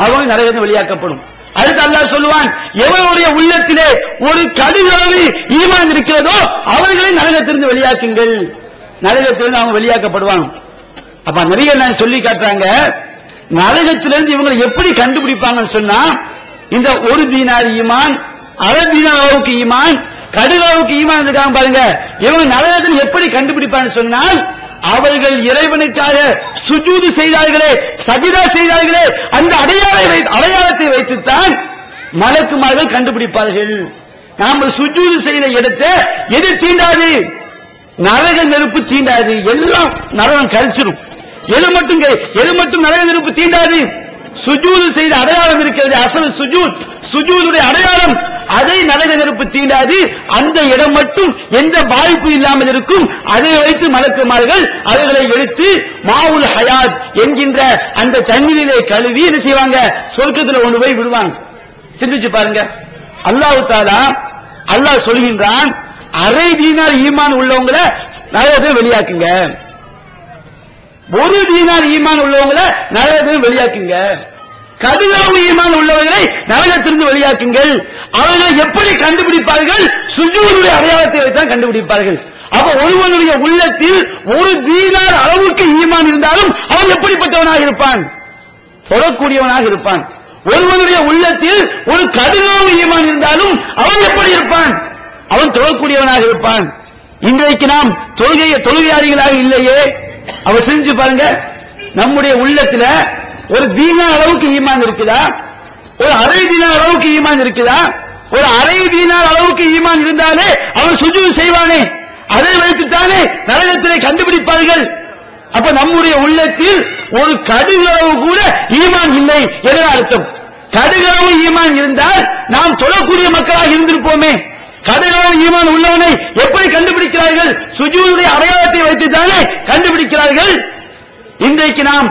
அவரை நரகத்திலிருந்து வெளியாக்கப்படும். அடுத்து அல்லாஹ் சொல்லுவான், எவருடைய உள்ளத்திலே ஒரு கடுகளவு ஈமான் இருக்கிறதோ அவர்களை நரகத்திலிருந்து வெளியாக்குங்கள், நரகத்திலிருந்து அவங்க வெளியாக்கப்படுவாங்க. அப்ப நிறைய நான் சொல்லி காட்டுறாங்க, நரகத்திலிருந்து இவங்களை எப்படி கண்டுபிடிப்பாங்கன்னு சொன்னா, இந்த ஒரு தீனார் ஈமான், அரை தீனார் அளவுக்கு ஈமான், கடுகளவுக்கு ஈமான் இருக்காங்க பாருங்க, இவங்க நரகத்தில் எப்படி கண்டுபிடிப்பான்னு சொன்னால், அவர்கள் இறைவனுக்காக சுஜூது செய்தார்களே, சஜிதா செய்தார்களே, அந்த அடையாளத்தை வைத்துத்தான் மலக்குமார்கள் கண்டுபிடிப்பார்கள். நாம் சுஜூது செய்த இடத்தை எது தீண்டாது? நரக நெருப்பு தீண்டாது, எல்லாம் நரகம் கரிச்சிடும். எது மட்டும் நரக நெருப்பு தீண்டாது? சுஜூது செய்த அடையாளம் இருக்கிறது, அசல் சுஜூத், சுஜூதுடைய அடையாளம், அதை நரக நெருப்பு தீண்டாது. அந்த இடம் மட்டும் எந்த பாதிப்பு இல்லாமல் இருக்கும். அதை வைத்து மலக்குமார்கள் அவர்களை எடுத்து மாவுல் ஹயாத் என்கின்ற அந்த தண்ணீரிலே கழுவி என்ன செய்வாங்க? சொர்க்கத்தில் கொண்டு போய் விடுவாங்க. சிந்திச்சு பாருங்க. அல்லாஹ் தஆலா அல்லாஹ் சொல்கின்றான், அரை தீனார் ஈமான் உள்ளவங்களை நரகத்தில் வெளியாக்குங்க, ஒரு தீனார் ஈமான் உள்ளவங்களை நரகத்தில் வெளியாக்குங்க, கடுகளவு ஈமான் உள்ளவர்களை நரகத்திலிருந்து வெளியாக்குங்கள். அவர்களை எப்படி கண்டுபிடிப்பார்கள்? சுஜூதுடைய அடையாளத்தை வைத்தான் கண்டுபிடிப்பார்கள். அப்ப ஒருவனுடைய உள்ளத்தில் ஒரு தீனார் அளவுக்கு ஈமான் இருந்தாலும் அவன் எப்படிப்பட்டவனாக இருப்பான்? தொடக்கூடியவனாக இருப்பான். ஒருவனுடைய உள்ளத்தில் ஒரு கடுகளவு ஈமான் இருந்தாலும் அவன் எப்படி இருப்பான்? அவன் தொழக்கூடியவனாக இருப்பான். இன்றைக்கு நாம் தொழுகையாளிகளாக இல்லையே. அவர் செஞ்சு பாருங்க, நம்முடைய உள்ளத்துல ஒரு தீனார் அளவுக்கு ஈமான் இருக்குதா? ஒரு அரை தீனார் அளவுக்கு ஈமான் இருக்குதா? ஒரு அரை தீனார் அளவுக்கு ஈமான் இருந்தாலே அவன் சுஜூது செய்வானே, அதை வைத்துத்தானே நரகத்திலே கண்டுபிடிப்பார்கள். அப்ப நம்முடைய உள்ளத்தில் ஒரு கடுகளவு கூட ஈமான் இல்லை என்ற அர்த்தம். கடுகளவு ஈமான் இருந்தால் நாம் தொழக்கூடிய மக்களாக இருந்திருப்போமே. கடுகளவு ஈமான் உள்ளவனை எப்படி கண்டுபிடிக்கிறார்கள்? சுஜூதுடைய அடையாளத்தை வைத்துத்தானே கண்டுபிடிக்கிறார்கள். இன்றைக்கு நாம்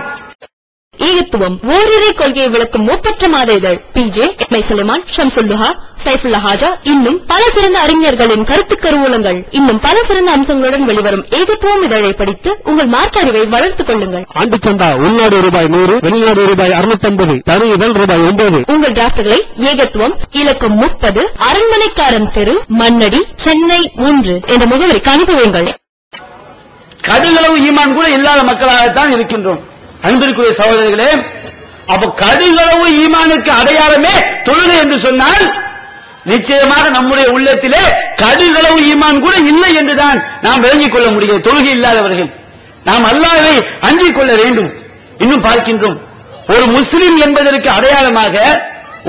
ஏகத்துவம் ஓரிரை கொள்கையை விளக்கும் மூப்பற்ற மாத இதழ் PJ எம். சுலைமான், ஷம்சுல்லுஹா, சைஃபுல்லா ஹாஜா, இன்னும் பல சிறந்த அறிஞர்களின் கருத்து கருவூலங்கள், இன்னும் பல சிறந்த அம்சங்களுடன் வெளிவரும் ஏகத்துவம் இதழை படித்து உங்கள் மார்க்க அறிவை வளர்த்துக் கொள்ளுங்கள். ஆண்டு சந்தா உள்நாடு ரூபாய் 100, வெளிநாடு ரூபாய் 650, தனி இதழ் ரூபாய் 9. உங்கள் டிராப்டுகளை ஏகத்துவம், இலக்கம் 30, அரண்மனைக்காரன் தெரு, மண்ணடி, சென்னை 3 என்ற முகவரிக்கு அனுப்புவீங்கள். கடுகளவு ஈமான் கூட இல்லாத மக்களாகத்தான் இருக்கின்றோம். அன்பிற்குரிய சகோதரர்களே, அப்ப கடுகளவு ஈமானுக்கு அடையாளமே தொழுகை என்று சொன்னால் நிச்சயமாக நம்முடைய உள்ளத்திலே கடுகளவு ஈமான் கூட இல்லை என்றுதான் நாம் விளங்கிக் கொள்ள முடியும். தொழுகை இல்லாதவர்கள் நாம் அல்லாஹ்வை அஞ்சிக் கொள்ள வேண்டும். இன்னும் பார்க்கின்றோம், ஒரு முஸ்லிம் என்பதற்கு அடையாளமாக,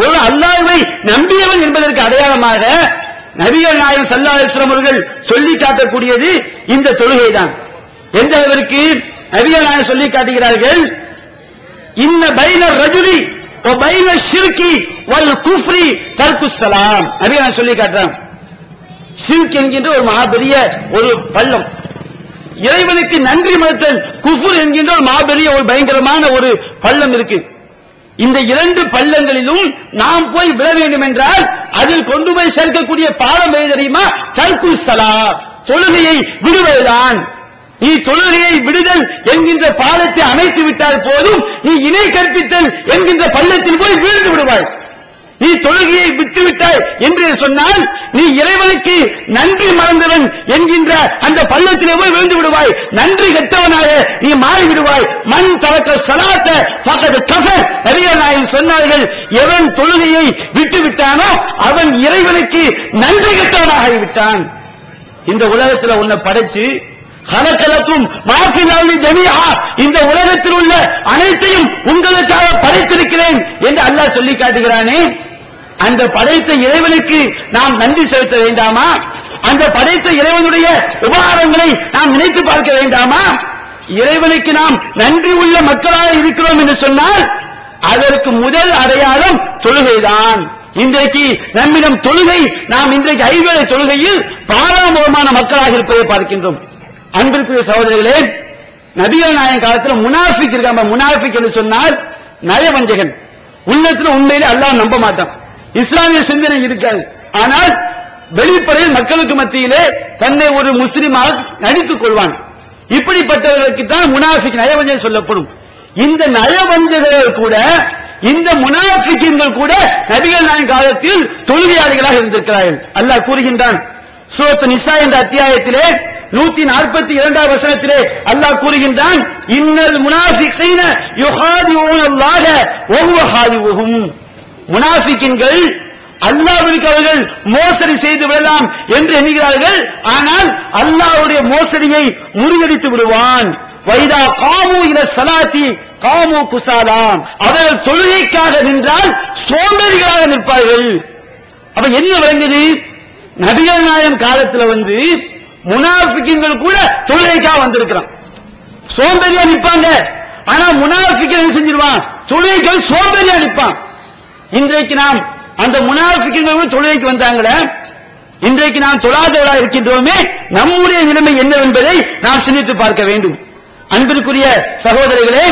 ஒரு அல்லாஹ்வை நம்பியவன் என்பதற்கு அடையாளமாக நபிகள் நாயகம் ஸல்லல்லாஹு அலைஹி வஸல்லம் அவர்கள் சொல்லி காட்டக்கூடியது இந்த தொழுகைதான். எந்த அளவிற்கு நபிகள் நாயகம் சொல்லி காட்டுகிறார்கள், இன்ன பைன ரஜுலி வ பைன ஷிர்கி வல் குஃப்ரி தர்குஸ் ஸலாம். நபிகள் நாயகம் சொல்லி காட்டுறாங்க, ஷிர்க் என்கின்ற ஒரு மாபெரிய ஒரு பள்ளம், இறைவனுக்கு நன்றி மறுத்தல் குஃப்ர் என்கின்ற ஒரு மாபெரிய ஒரு பயங்கரமான ஒரு பள்ளம் இருக்கு. இந்த இரண்டு பள்ளங்களிலும் நாம் போய் விழ வேண்டும் என்றால் அதில் கொண்டு போய் சேர்க்கக்கூடிய பாடம் எது தெரியுமா? தர்குஸ் ஸலாம், தொழுகையை விடுவதுதான். நீ தொழுகையை விடுதல் என்கின்ற பாலத்தை அமைத்து விட்டால் போதும், நீ இணை கற்பித்தல் என்கின்ற பள்ளத்தில் போய் வீழ்ந்து விடுவாய். நீ தொழுகையை விட்டுவிட்டாய் என்று சொன்னால் நீ இறைவனுக்கு நன்றி மறந்தவன் என்கின்ற அந்த பள்ளத்திலே போய் விழுந்து விடுவாய். நன்றி கெட்டவனாக நீ மாறிவிடுவாய். மன் தரக்க ஸலாத்த ஃபகத் கஃபர். நபிகள் நாயகம் சொன்னார்கள், எவன் தொழுகையை விட்டுவிட்டானோ அவன் இறைவனுக்கு நன்றி கெட்டவனாகிவிட்டான். இந்த உலகத்தில் உன்னை படைச்சு கலக்கலக்கும் மாஃபில் ஜமீஆ, இந்த உலகத்தில் உள்ள அனைத்தையும் உங்களுக்காக படைத்திருக்கிறேன் என்று அல்லாஹ் சொல்லி காட்டுகிறானே, அந்த படைத்த இறைவனுக்கு நாம் நன்றி செலுத்த வேண்டாமா? அந்த படைத்த இறைவனுடைய உபகாரங்களை நாம் நினைத்து பார்க்க வேண்டாமா? இறைவனுக்கு நாம் நன்றி உள்ள மக்களாக இருக்கிறோம் என்று சொன்னால் அதற்கு முதல் அடையாளம் தொழுகைதான். இன்றைக்கு நம்மிடம் தொழுகை, நாம் இன்றைக்கு ஐவேளை தொழுகையில் பாராமுகமான மக்களாக இருப்பதை பார்க்கின்றோம். அன்பிற்குரிய சகோதரர்களே, நபிகள் நாயகம் காலத்தில் முனாஃபிக் இருக்காம, முனாஃபிக் என்று சொன்னால் நயவஞ்சகன், உள்ளத்துல உண்மையிலே அல்லாஹ் நம்ப மாட்டான், இஸ்லாமிய சிந்தனை இருக்காது, ஆனால் வெளிப்படையில் மக்களுக்கு மத்தியிலே தன்னை ஒரு முஸ்லிமாக நடித்துக் கொள்வான். இப்படிப்பட்டவர்களுக்கு தான் முனாஃபிக் நயவஞ்சகன் சொல்லப்படும். இந்த நயவஞ்சகர்கள் கூட, இந்த முனாஃபிக்கின்கள் கூட நபிகள் நாயகம் காலத்தில் தொழுகையாளிகளாக இருந்திருக்கிறார்கள். அல்லாஹ் கூறுகின்றான் சூரத்து நிசா என்ற அத்தியாயத்திலே 142 வசனத்திலே அல்லாஹ் கூறுகின்றான், இன்னல் முனாஃபிகீன யுஹாதிஊனல்லாஹ வஹுவ ஹாதிவுஹும். முனாஃபிக்கின்கள் அல்லாஹ்விற்கு அவர்கள் மோசடி செய்து விடலாம் என்று எண்ணுகிறார்கள், ஆனால் அல்லாஹ்வுடைய மோசடியை முறியடித்து விடுவான். வைதா காமு இல ஸலாத்தி காமு குஸாலாம். அவர்கள் தொழுகைக்காக நின்றால் சோம்பேறிகளாக நிற்பார்கள். அப்ப என்ன விளங்குது? நபிகள் நாயகம் காலத்துல முனாஃபிக்கின்கள் கூட தொழுகைக்காக வந்திருக்கிறான். சோம்பேறியா நிற்பாங்க, ஆனா முனாஃபிக் என்ன செஞ்சிருவான்? தொழுகைக்காக சோம்பேறியா நிற்பான். இன்றைக்கு நாம் அந்த முனாஃபிக்கின்கள் தொழுகைக்கு வந்தாங்களே, இன்றைக்கு நாம் தொழாதவர்களாக இருக்கின்றோமே, நம்முடைய நிலைமை என்னவென்பதை நாம் சிந்தித்து பார்க்க வேண்டும். அன்பிற்குரிய சகோதரர்களே,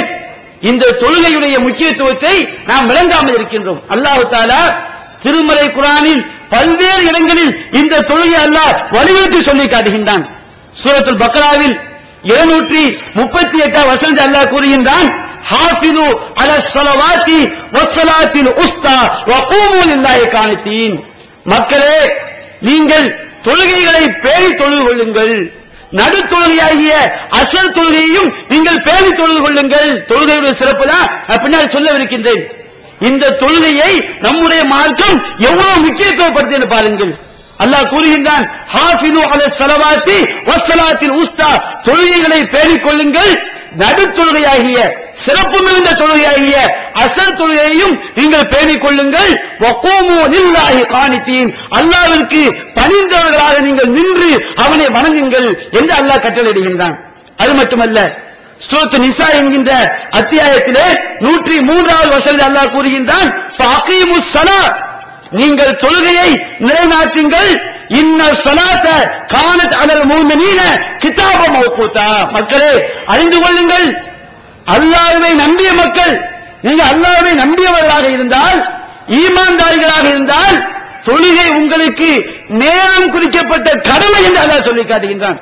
இந்த தொழுகையுடைய முக்கியத்துவத்தை நாம் விளங்காமல் இருக்கின்றோம். அல்லாஹ் தஆலா திருமறை குர்ஆனில் பல்வேறு இடங்களில் இந்த தொழுகை அல்லாஹ் வலியுறுத்தி சொல்லி காட்டுகின்றான். சூரத்துல் பக்ராவில் 238 வசனத்தில் அல்லாஹ் கூறுகின்றான், ஹாஃபிது அலஸ் ஸலவாத்தி வஸ்ஸலாத்தில் உஸ்தா வகூமு லில்லாஹி கானிதீன். மக்களே, நீங்கள் தொழுகைகளை பேணி தொழுது கொள்ளுங்கள், நடு தொழுகையாகிய அசல் தொழுகையையும் நீங்கள் பேணி தொழுது கொள்ளுங்கள். தொழுகையுடைய சிறப்பு தான் பின்னாடி சொல்லவிருக்கின்றேன். இந்த தொழுகையை நம்முடைய மார்க்கம் எவ்வளவு முக்கியத்துவப்படுத்தி பாருங்கள். அல்லாஹ் கூறுகின்றான், ஹாஃபிது அலஸ் ஸலவாத்தி வஸ்ஸலாத்தில் உஸ்தா, தொழுகைகளை பேணிக் கொள்ளுங்கள், நடு தொழுகையாகிய சிறப்பு மிகுந்த தொழுகையாகிய அசல் தொழுகையையும் நீங்கள் பேணிக் கொள்ளுங்கள். வகூமு லில்லாஹி கானிதீன், அல்லாஹ்விற்கு பணிந்தவர்களாக நீங்கள் நின்று அவனை வணங்குங்கள் என்று அல்லாஹ் கட்டளையிடுகின்றான். அது மட்டுமல்ல, சூரத்து நிசா என்கின்ற அத்தியாயத்திலே 103வது வசனத்தில் அல்லாஹ் கூறுகின்றான், ஃபஅகீமுஸ் ஸலாத், நீங்கள் தொழுகையை நிலைநாட்டுங்கள். இன்ன ஸலாத்த கானத் அலல் முஃமினீன கிதாபம் மவ்கூதா. மக்களே, அறிந்து கொள்ளுங்கள், அல்லாஹ்வை நம்பிய மக்கள், நீங்கள் அல்லாஹ்வை நம்பியவர்களாக இருந்தால், ஈமான்தாரிகளாக இருந்தால், தொழுகை உங்களுக்கு நேரம் குறிக்கப்பட்ட கடமை என்று அல்லாஹ் சொல்லி காட்டுகின்றான்.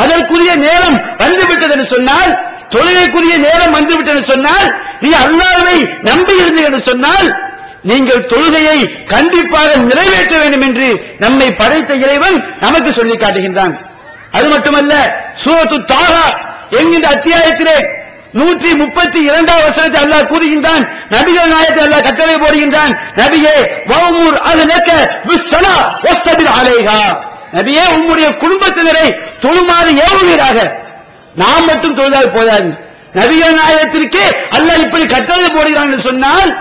அதற்குரிய நேரம் வந்துவிட்டது என்று சொன்னால், தொழுகைக்குரிய நேரம் வந்துவிட்டது என்று சொன்னால், நீ அல்லாஹ்வை நம்பி இருந்தீர்கள் என்று சொன்னால், நீங்கள் தொழுகையை கண்டிப்பாக நிறைவேற்ற வேண்டும் என்று நம்மை படைத்த இறைவன் நமக்கு சொல்லி காட்டுகின்றான். அது மட்டுமல்ல, சூரத்து தாஹா என்கின்ற அத்தியாயத்திலே 132வது வசனத்தில் அல்லாஹ் கூறுகின்றான், நபிகள் நாயகத்தை அல்லாஹ் கட்டளை போடுகின்றான், நபியே வஅமுர் அஹ்லக பிஸ்ஸலா வஸ்தபிர் அலைஹா. நபியே, உம்முடைய குடும்பத்தினரை தொழுமாறு ஏவுவீராக. நாம் மட்டும் தொழுதால் போதாது, நபிகள் நாயகத்திற்கே அல்லாஹ் இப்படி கட்டளை போடுகிறான் என்று சொன்னால்,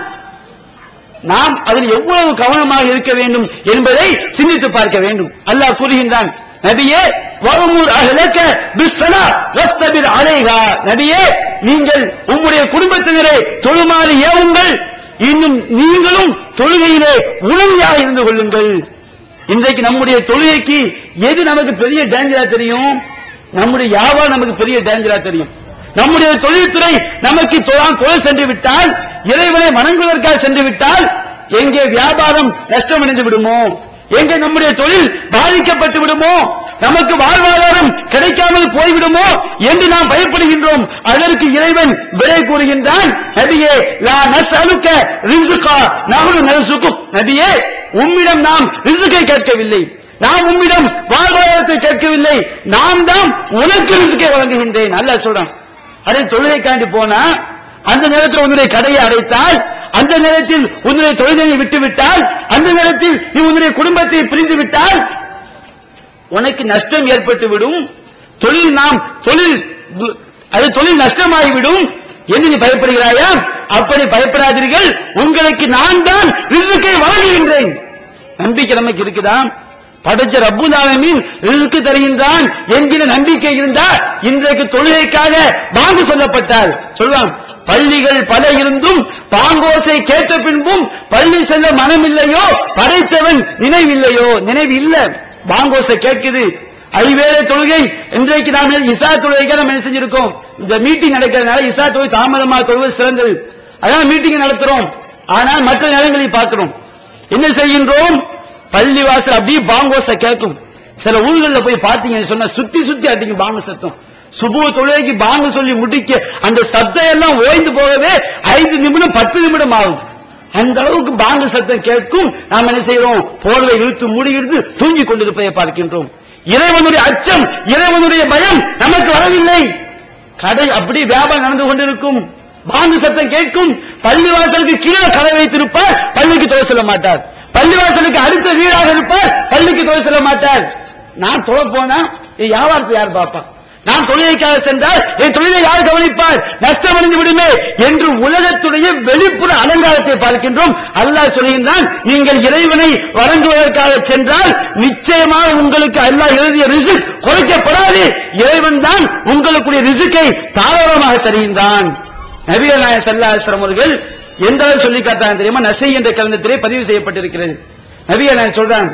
நாம் அதில் எவ்வளவு கவனமாக இருக்க வேண்டும் என்பதை சிந்தித்து பார்க்க வேண்டும். அல்லாஹ் கூறுகின்றான், நபியே வஅமுர் அஹ்லக பிஸ்ஸலா வஸ்தபிர் அலைஹா. நபியே, நீங்கள் உம்முடைய குடும்பத்தினரை தொழுமாறு ஏவுங்கள், இன்னும் நீங்களும் தொழுகையிலே உறுதியாக இருந்து கொள்ளுங்கள். இன்றைக்கு நம்முடைய தொழுகைக்கு எது நமக்கு பெரிய டேஞ்சரா தெரியும்? நம்முடைய வியாபாரம் நமக்கு பெரிய டேஞ்சரா தெரியும். நம்முடைய தொழில்துறை நமக்கு தொழில் சென்று விட்டால், இறைவனை வணங்குவதற்காக சென்று விட்டால், எங்கே வியாபாரம் நஷ்டமடைந்து விடுமோ, எங்கே நம்முடைய தொழில் பாதிக்கப்பட்டு விடுமோ, நமக்கு வாழ்வாதாரம் கிடைக்காமல் போய்விடுமோ என்று நாம் பயப்படுகின்றோம். அதற்கு இறைவன் விடை கூறுகின்றான், நபியே லா நஸ்அலுக ரிஸ்கா நஹ்னு நர்சுகு. நபியே, உம்மிடம் நாம் ரிஸ்கை கேட்கவில்லை, நாம் உம்மிடம் வாழ்வாதாரத்தை கேட்கவில்லை, நாம் தான் உனக்கு ரிஸ்கை வழங்குகின்றேன். அல்லாஹ் சொல்றான். அதே தொழுகைக்காண்டி போனா, அந்த நேரத்தில் உன்னுடைய கடையை அடைத்தால், அந்த நேரத்தில் உன்னுடைய தொழிலை விட்டுவிட்டால், அந்த நேரத்தில் நீ உன்னுடைய குடும்பத்தை பிரிந்து விட்டால் உனக்கு நஷ்டம் ஏற்பட்டுவிடும். தொழில் நஷ்டமாகிவிடும் என்று நீ பயப்படுகிறாயா? அப்படி பயப்படாதீர்கள், உங்களுக்கு நான் தான் ரிஸ்கை வழங்குகின்றேன். நம்பிக்கை நமக்கு இருக்குதா? படைச்ச ரப்புல் ஆலமீன் ரிஸ்க் தருகின்றான் என்கிற நம்பிக்கை இருந்தால், இன்றைக்கு தொழுகைக்காக பாங்கு சொல்லப்பட்டால் சொல்வான், பள்ளிகள் பல இருந்தும் பாங்கோசை கேட்ட பின்பும் பள்ளி செல்ல மனமில்லையோ, படைத்தவன் நினைவில்லையோ. நினைவு இல்ல, பாங்கோசை கேட்குது, ஐவேளை தொழுகை இன்றைக்கு நாம் இசா தொழுகைக்கு நம்ம என்ன செஞ்சிருக்கோம்? இந்த மீட்டிங் நடக்கிறதுனால இசா தொழுகை தாமதமாக தொழுவது சிறந்தது, அதான் மீட்டிங் நடத்துறோம். ஆனால் மற்ற நேரங்களில் பார்க்கிறோம் என்ன செய்கின்றோம்? பள்ளிவாசல் அப்படியே பாங்கோச கேட்கும். சில ஊர்களில் போய் பார்த்தீங்கன்னு சொன்னா சுத்தி சுத்தி அடிங்க பாங்க சத்தம். சுபு தொழுகைக்கு பாங்க சொல்லி முடிக்க அந்த சத்தம் எல்லாம் ஓய்ந்து போகவே 5 நிமிடம் 10 நிமிடம் ஆகும். அந்த அளவுக்கு பாங்க சத்தம் கேட்கும். நாம் என்ன செய்யறோம்? போர்வை இழுத்து மூடிவிட்டு தூங்கி கொண்டிருப்பதை பார்க்கின்றோம். இறைவனுடைய அச்சம், இறைவனுடைய பயம் நமக்கு வரவில்லை. கடை அப்படி வியாபாரம் நடந்து கொண்டிருக்கும், பாங்கு சத்தம் கேட்கும். பள்ளிவாசலுக்கு கீழே கடை வைத்திருப்பார், பள்ளிக்கு தொலை சொல்ல மாட்டார். பள்ளிவாசலுக்கு அடுத்த வீடாக இருப்பார், பள்ளிக்கு தொலை சொல்ல மாட்டார். நான் தொலை போனா என் வியாபாரத்தை யார் பார்ப்பா? நான் தொழிலைக்காக சென்றால் என் தொழிலை யார் கவனிப்பார்? நஷ்டம் அடைந்து விடுமே என்று உலகத்துடைய வெளிப்புற அலங்காரத்தை பார்க்கின்றோம். அல்லாஹ் சொல்கின்றான், நீங்கள் இறைவனை வணங்குவதற்காக சென்றால் நிச்சயமாக உங்களுக்கு அல்லாஹ் எழுதிய ரிஸ்க் குறைக்கப்படாது. இறைவன் தான் உங்களுடைய ரிஸ்கை தாராளமாக தருகின்றான். நபிகள் நாயகம் ஸல்லல்லாஹு அலைஹி வஸல்லம் அவர்கள் எந்த அளவு சொல்லி காட்டாங்க தெரியுமா? நஸை என்ற கிரந்தத்திலே பதிவு செய்யப்பட்டிருக்கிறது. நபிகள் நாயகம் சொல்றாங்க,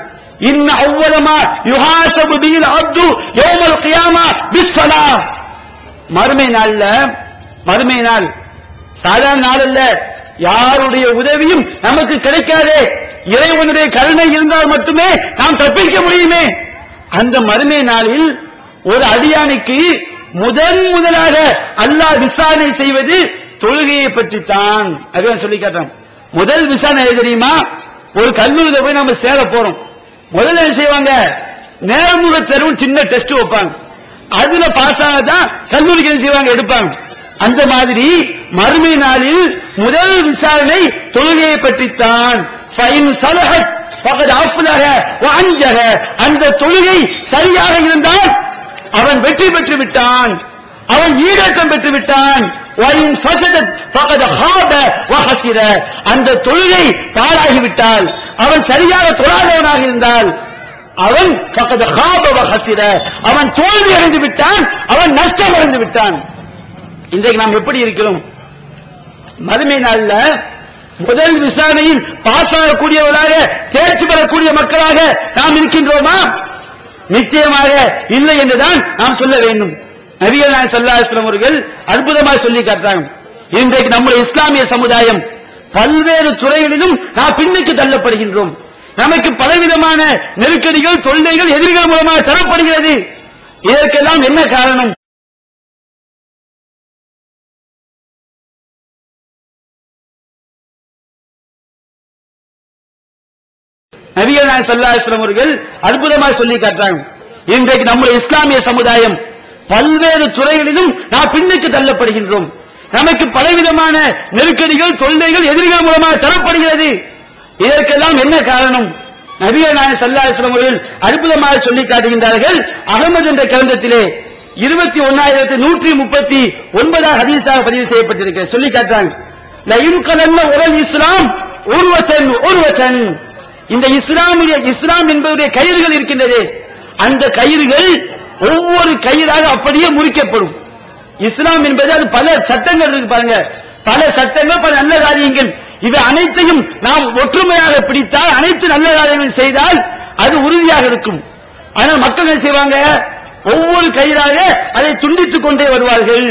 இன்ன அவ்வளமா யுஹாஸபு பில் அப்து யௌமல் கியாமா பிஸ்ஸலாஹ். மறுமை நாள் சாதாரண நாள் அல்ல. யாருடைய உதவியும் நமக்கு கிடைக்காதே, இறைவனுடைய கருணை இருந்தால் மட்டுமே நாம் தப்பிக்க முடியுமே. அந்த மறுமை நாளில் ஒரு அடியானுக்கு முதலாக அல்லாஹ் விசாரணை செய்வது தொழுகையை பற்றி தான். அதுதான் சொல்லி காட்டான். முதல் விசாரணை தெரியுமா? ஒரு கல்லூரியில் போய் நம்ம சேர போறோம். முதல்ல என்ன செய்வாங்க? நேர்முக தேர்வு சின்ன டெஸ்ட் வைப்பாங்க. அதுல பாஸ் ஆனதான் கல்லூரிக்கு என்ன செய்வாங்க? எடுப்பாங்க. அந்த மாதிரி மறுமை நாளில் முதல் விசாரணை தொழுகையை பற்றித்தான். ஃபைன் ஸலஹத் ஃபகத் அஃப்லஹ வ அன்ஜஹ. அந்த தொழுகை சரியாக இருந்தால் அவன் வெற்றி பெற்று விட்டான், அவன் ஈடேற்றம் பெற்று விட்டான். வயின் ஃபஸதத் ஃபகத் ஹாப வ ஹஸிர. அந்த தொழுகை பாழாகிவிட்டால், அவன் சரியாக தொழாதவனாக இருந்தால் அவன் ஃபகத் ஹாப வ ஹஸிர, அவன் தோல்வி அடைந்து விட்டான், அவன் நஷ்டம் அடைந்து விட்டான். இன்றைக்கு நாம் எப்படி இருக்கிறோம்? மறுமை நாள்ல முதல் விசாரணையில் பாஸ் ஆகக்கூடியவர்களாக, தேர்ச்சி பெறக்கூடிய மக்களாக நாம் இருக்கின்றோமா? நிச்சயமாக இல்லை என்றுதான் நாம் சொல்ல வேண்டும். நபிகள் நாயகம் ஸல்லல்லாஹு அலைஹி வஸல்லம் அவர்கள் அற்புதமாக சொல்லி காட்டுறாங்க. இன்றைக்கு நம்முடைய இஸ்லாமிய சமுதாயம் பல்வேறு துறைகளிலும் நாம் பின்னுக்கு தள்ளப்படுகின்றோம். நமக்கு பலவிதமான நெருக்கடிகள், தொல்லைகள் எதிரிகள் மூலமாக தரப்படுகிறது. இதற்கெல்லாம் என்ன காரணம்? நபிகள் நாயகம் ஸல்லல்லாஹு அலைஹி வஸல்லம் அவர்கள் அற்புதமாக சொல்லி காட்டுறாங்க. இன்றைக்கு நம்முடைய இஸ்லாமிய சமுதாயம் பல்வேறு துறைகளிலும் நாம் பின்னுக்கு தள்ளப்படுகின்றோம். நமக்கு பலவிதமான நெருக்கடிகள், தொல்லைகள் எதிரிகள் மூலமாக தரப்படுகிறது. இதற்கெல்லாம் என்ன காரணம்? நபிகள் நாயகம் ஸல்லல்லாஹு அலைஹி வஸல்லம் அவர்கள் அற்புதமாக சொல்லி காட்டுகின்றார்கள். அகமது என்ற கிரந்தத்திலே 21139 ஹதீஸாக பதிவு செய்யப்பட்டிருக்கிறது. சொல்லி காட்டுறாங்க, லயுன்கலன்ன உரல் இஸ்லாம் உருவத்தன். இந்த இஸ்லாம் என்பதுடைய கயிறுகள் இருக்கின்றது. அந்த கயிறுகள் ஒவ்வொரு கயிறாக அப்படியே முறிக்கப்படும். இஸ்லாம் என்பது அது பல சட்டங்கள் இருக்கு பாருங்க, பல சட்டங்கள், பல நல்ல காரியங்கள். இவை அனைத்தையும் நாம் ஒற்றுமையாக பிடித்தால், அனைத்து நல்ல காரியங்கள் செய்தால் அது உறுதியாக இருக்கும். ஆனால் மக்கள் என்ன செய்வாங்க? ஒவ்வொரு கயிறாக அதை துண்டித்துக் கொண்டே வருவார்கள்.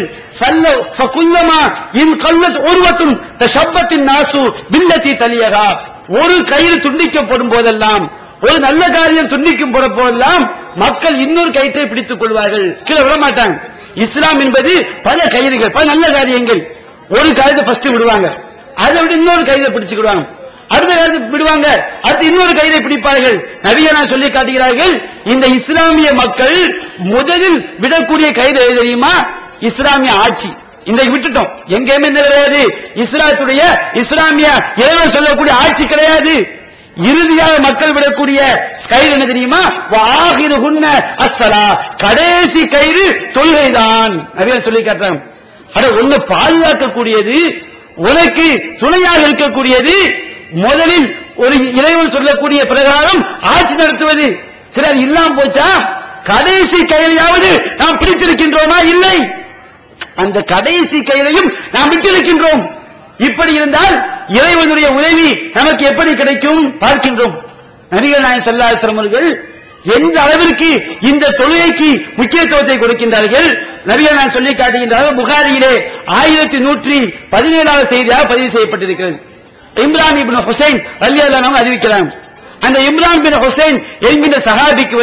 ஒரு கயிறு துண்டிக்கப்படும் போதெல்லாம், ஒரு நல்ல காரியம் துண்டிக்கும் போதெல்லாம் மக்கள் இன்னொரு கயிற்றை பிடித்துக் கொள்வார்கள், கீழே விட மாட்டாங்க. இஸ்லாம் என்பது பல கயிறுகள், பல நல்ல காரியங்கள். ஒரு கயிறை ஃபர்ஸ்ட் விடுவாங்க, அதை விட இன்னொரு கயிறை பிடிச்சுக்கிடுவாங்க, அடுத்த கயிறை விடுவாங்க, அடுத்து இன்னொரு கயிறை பிடிப்பார்கள். நபிகள் சொல்லி காட்டுகிறார்கள், இந்த இஸ்லாமிய மக்கள் முதலில் விடக்கூடிய கயிறு எது தெரியுமா? இஸ்லாமிய ஆட்சி. இன்றைக்கு விட்டுட்டோம், எங்கேயுமே கிடையாது. இஸ்லாமிய இறைவன் சொல்லக்கூடிய ஆட்சி கிடையாது. இறுதியாக மக்கள் விடக்கூடிய கயிறு என்ன தெரியுமா? வாஹிருஹுன்ன அஸ்ஸலா. கடைசி கயிறு தொழுகைதான். நபிகள் சொல்லி காட்டுறாங்க. அட, ஒன்னு பாதுகாக்கக்கூடியது, உனக்கு துணையாக இருக்கக்கூடியது, முதலில் ஒரு இறைவன் சொல்லக்கூடிய பிரகாரம் ஆட்சி நடத்துவது. சிலர் இல்லாம போச்சா? கடைசி கயிறையாவது நாம் பிடித்திருக்கின்றோமா? இல்லை. அந்த கடைசி கயிறையும் நாம் விட்டிருக்கின்றோம். இப்படி இருந்தால் இறைவனுடைய உதவி நமக்கு எப்படி கிடைக்கும் பார்க்கின்றோம். நபிகள் நாயகம் ஸல்லல்லாஹு அலைஹி வஸல்லம் அவர்கள் எந்த அளவிற்கு இந்த தொழுகைக்கு முக்கியத்துவத்தை கொடுக்கின்றார்கள் நபிகள் நான் சொல்லி காட்டுகின்றார்கள். புகாரியிலே 1117வது செய்தியாக பதிவு செய்யப்பட்டிருக்கிறது. இம்ரான் இப்னு ஹுசைன் ரலியல்லாஹு அன்ஹு அறிவிக்கிறார். அந்த இம்ரான் பின் ஹுசைன் என்கிற சஹாபிக்கு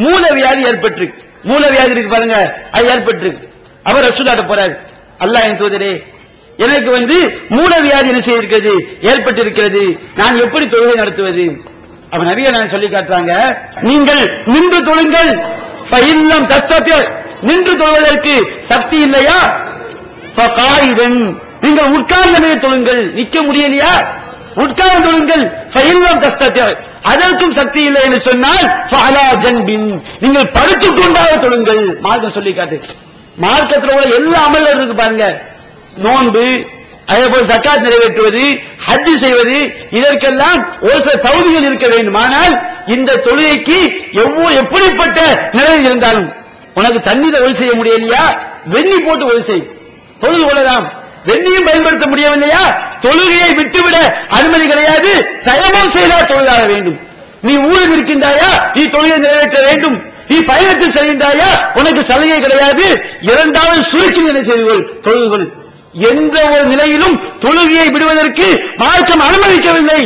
மூலவியாதி ஏற்பட்டிருக்கு. மூலவியாதி இருக்கு பாருங்க, அது ஏற்பட்டிருக்கு. அவர் ரசூலுல்லாஹ் போறார், அல்லாஹ்வின் தூதரே எனக்கு மூலவியாதி என்ன செய்திருக்கிறது, ஏற்பட்டிருக்கிறது, நான் எப்படி தொழுகை நடத்துவது? அப்ப நபிகள் நான் சொல்லி காட்டுறாங்க, நீங்கள் நின்று தொழுங்கள். ஃபஇல்லம் தஸ்ததி, நின்று தொழுவதற்கு சக்தி இல்லையா? ஃபகாயிதன், நீங்கள் உட்கார்ந்தே தொழுங்கள். நிக்க முடியலையா? உட்கார்ந்து தொழுங்கள். ஃபஇல்லம் தஸ்ததி, அதற்கும் சக்தி இல்லை என்று சொன்னால் ஃபஅலா ஜன்பின், நீங்கள் படுத்துக் கொண்டாக தொழுங்கள். மார்க்கம் சொல்லி காட்டு. மார்க்கத்தில் உள்ள எல்லா அமல்கள் இருக்கு பாருங்க, நோன்பு, அதேபோல் ஜக்காத் நிறைவேற்றுவது, ஹஜ் செய்வது, இதற்கெல்லாம் ஒரு சில தகுதிகள் இருக்க வேண்டும். ஆனால் இந்த தொழுகைக்கு எப்படிப்பட்ட நிலையில் இருந்தாலும் உனக்கு தண்ணீரை ஒளி செய்ய முடியலையா, வெண்ணி போட்டு ஒளி செய், தொழுது கொள்ளலாம். வெண்ணியும் பயன்படுத்த முடியவில்லையா, தொழுகையை விட்டுவிட அனுமதி கிடையாது. தயமம் செய்தால் தொழுதாக வேண்டும். நீ ஊரில் இருக்கின்றாயா, நீ தொழுகை நிறைவேற்ற வேண்டும். நீ பயணத்தில் செல்கின்றாயா, உனக்கு சலுகை கிடையாது. இரண்டாவது சுழற்சி என்ன செய்துகள், தொழுதுகள். எந்த ஒரு நிலையிலும் தொழுகையை விடுவதற்கு மார்க்கம் அனுமதிக்கவில்லை.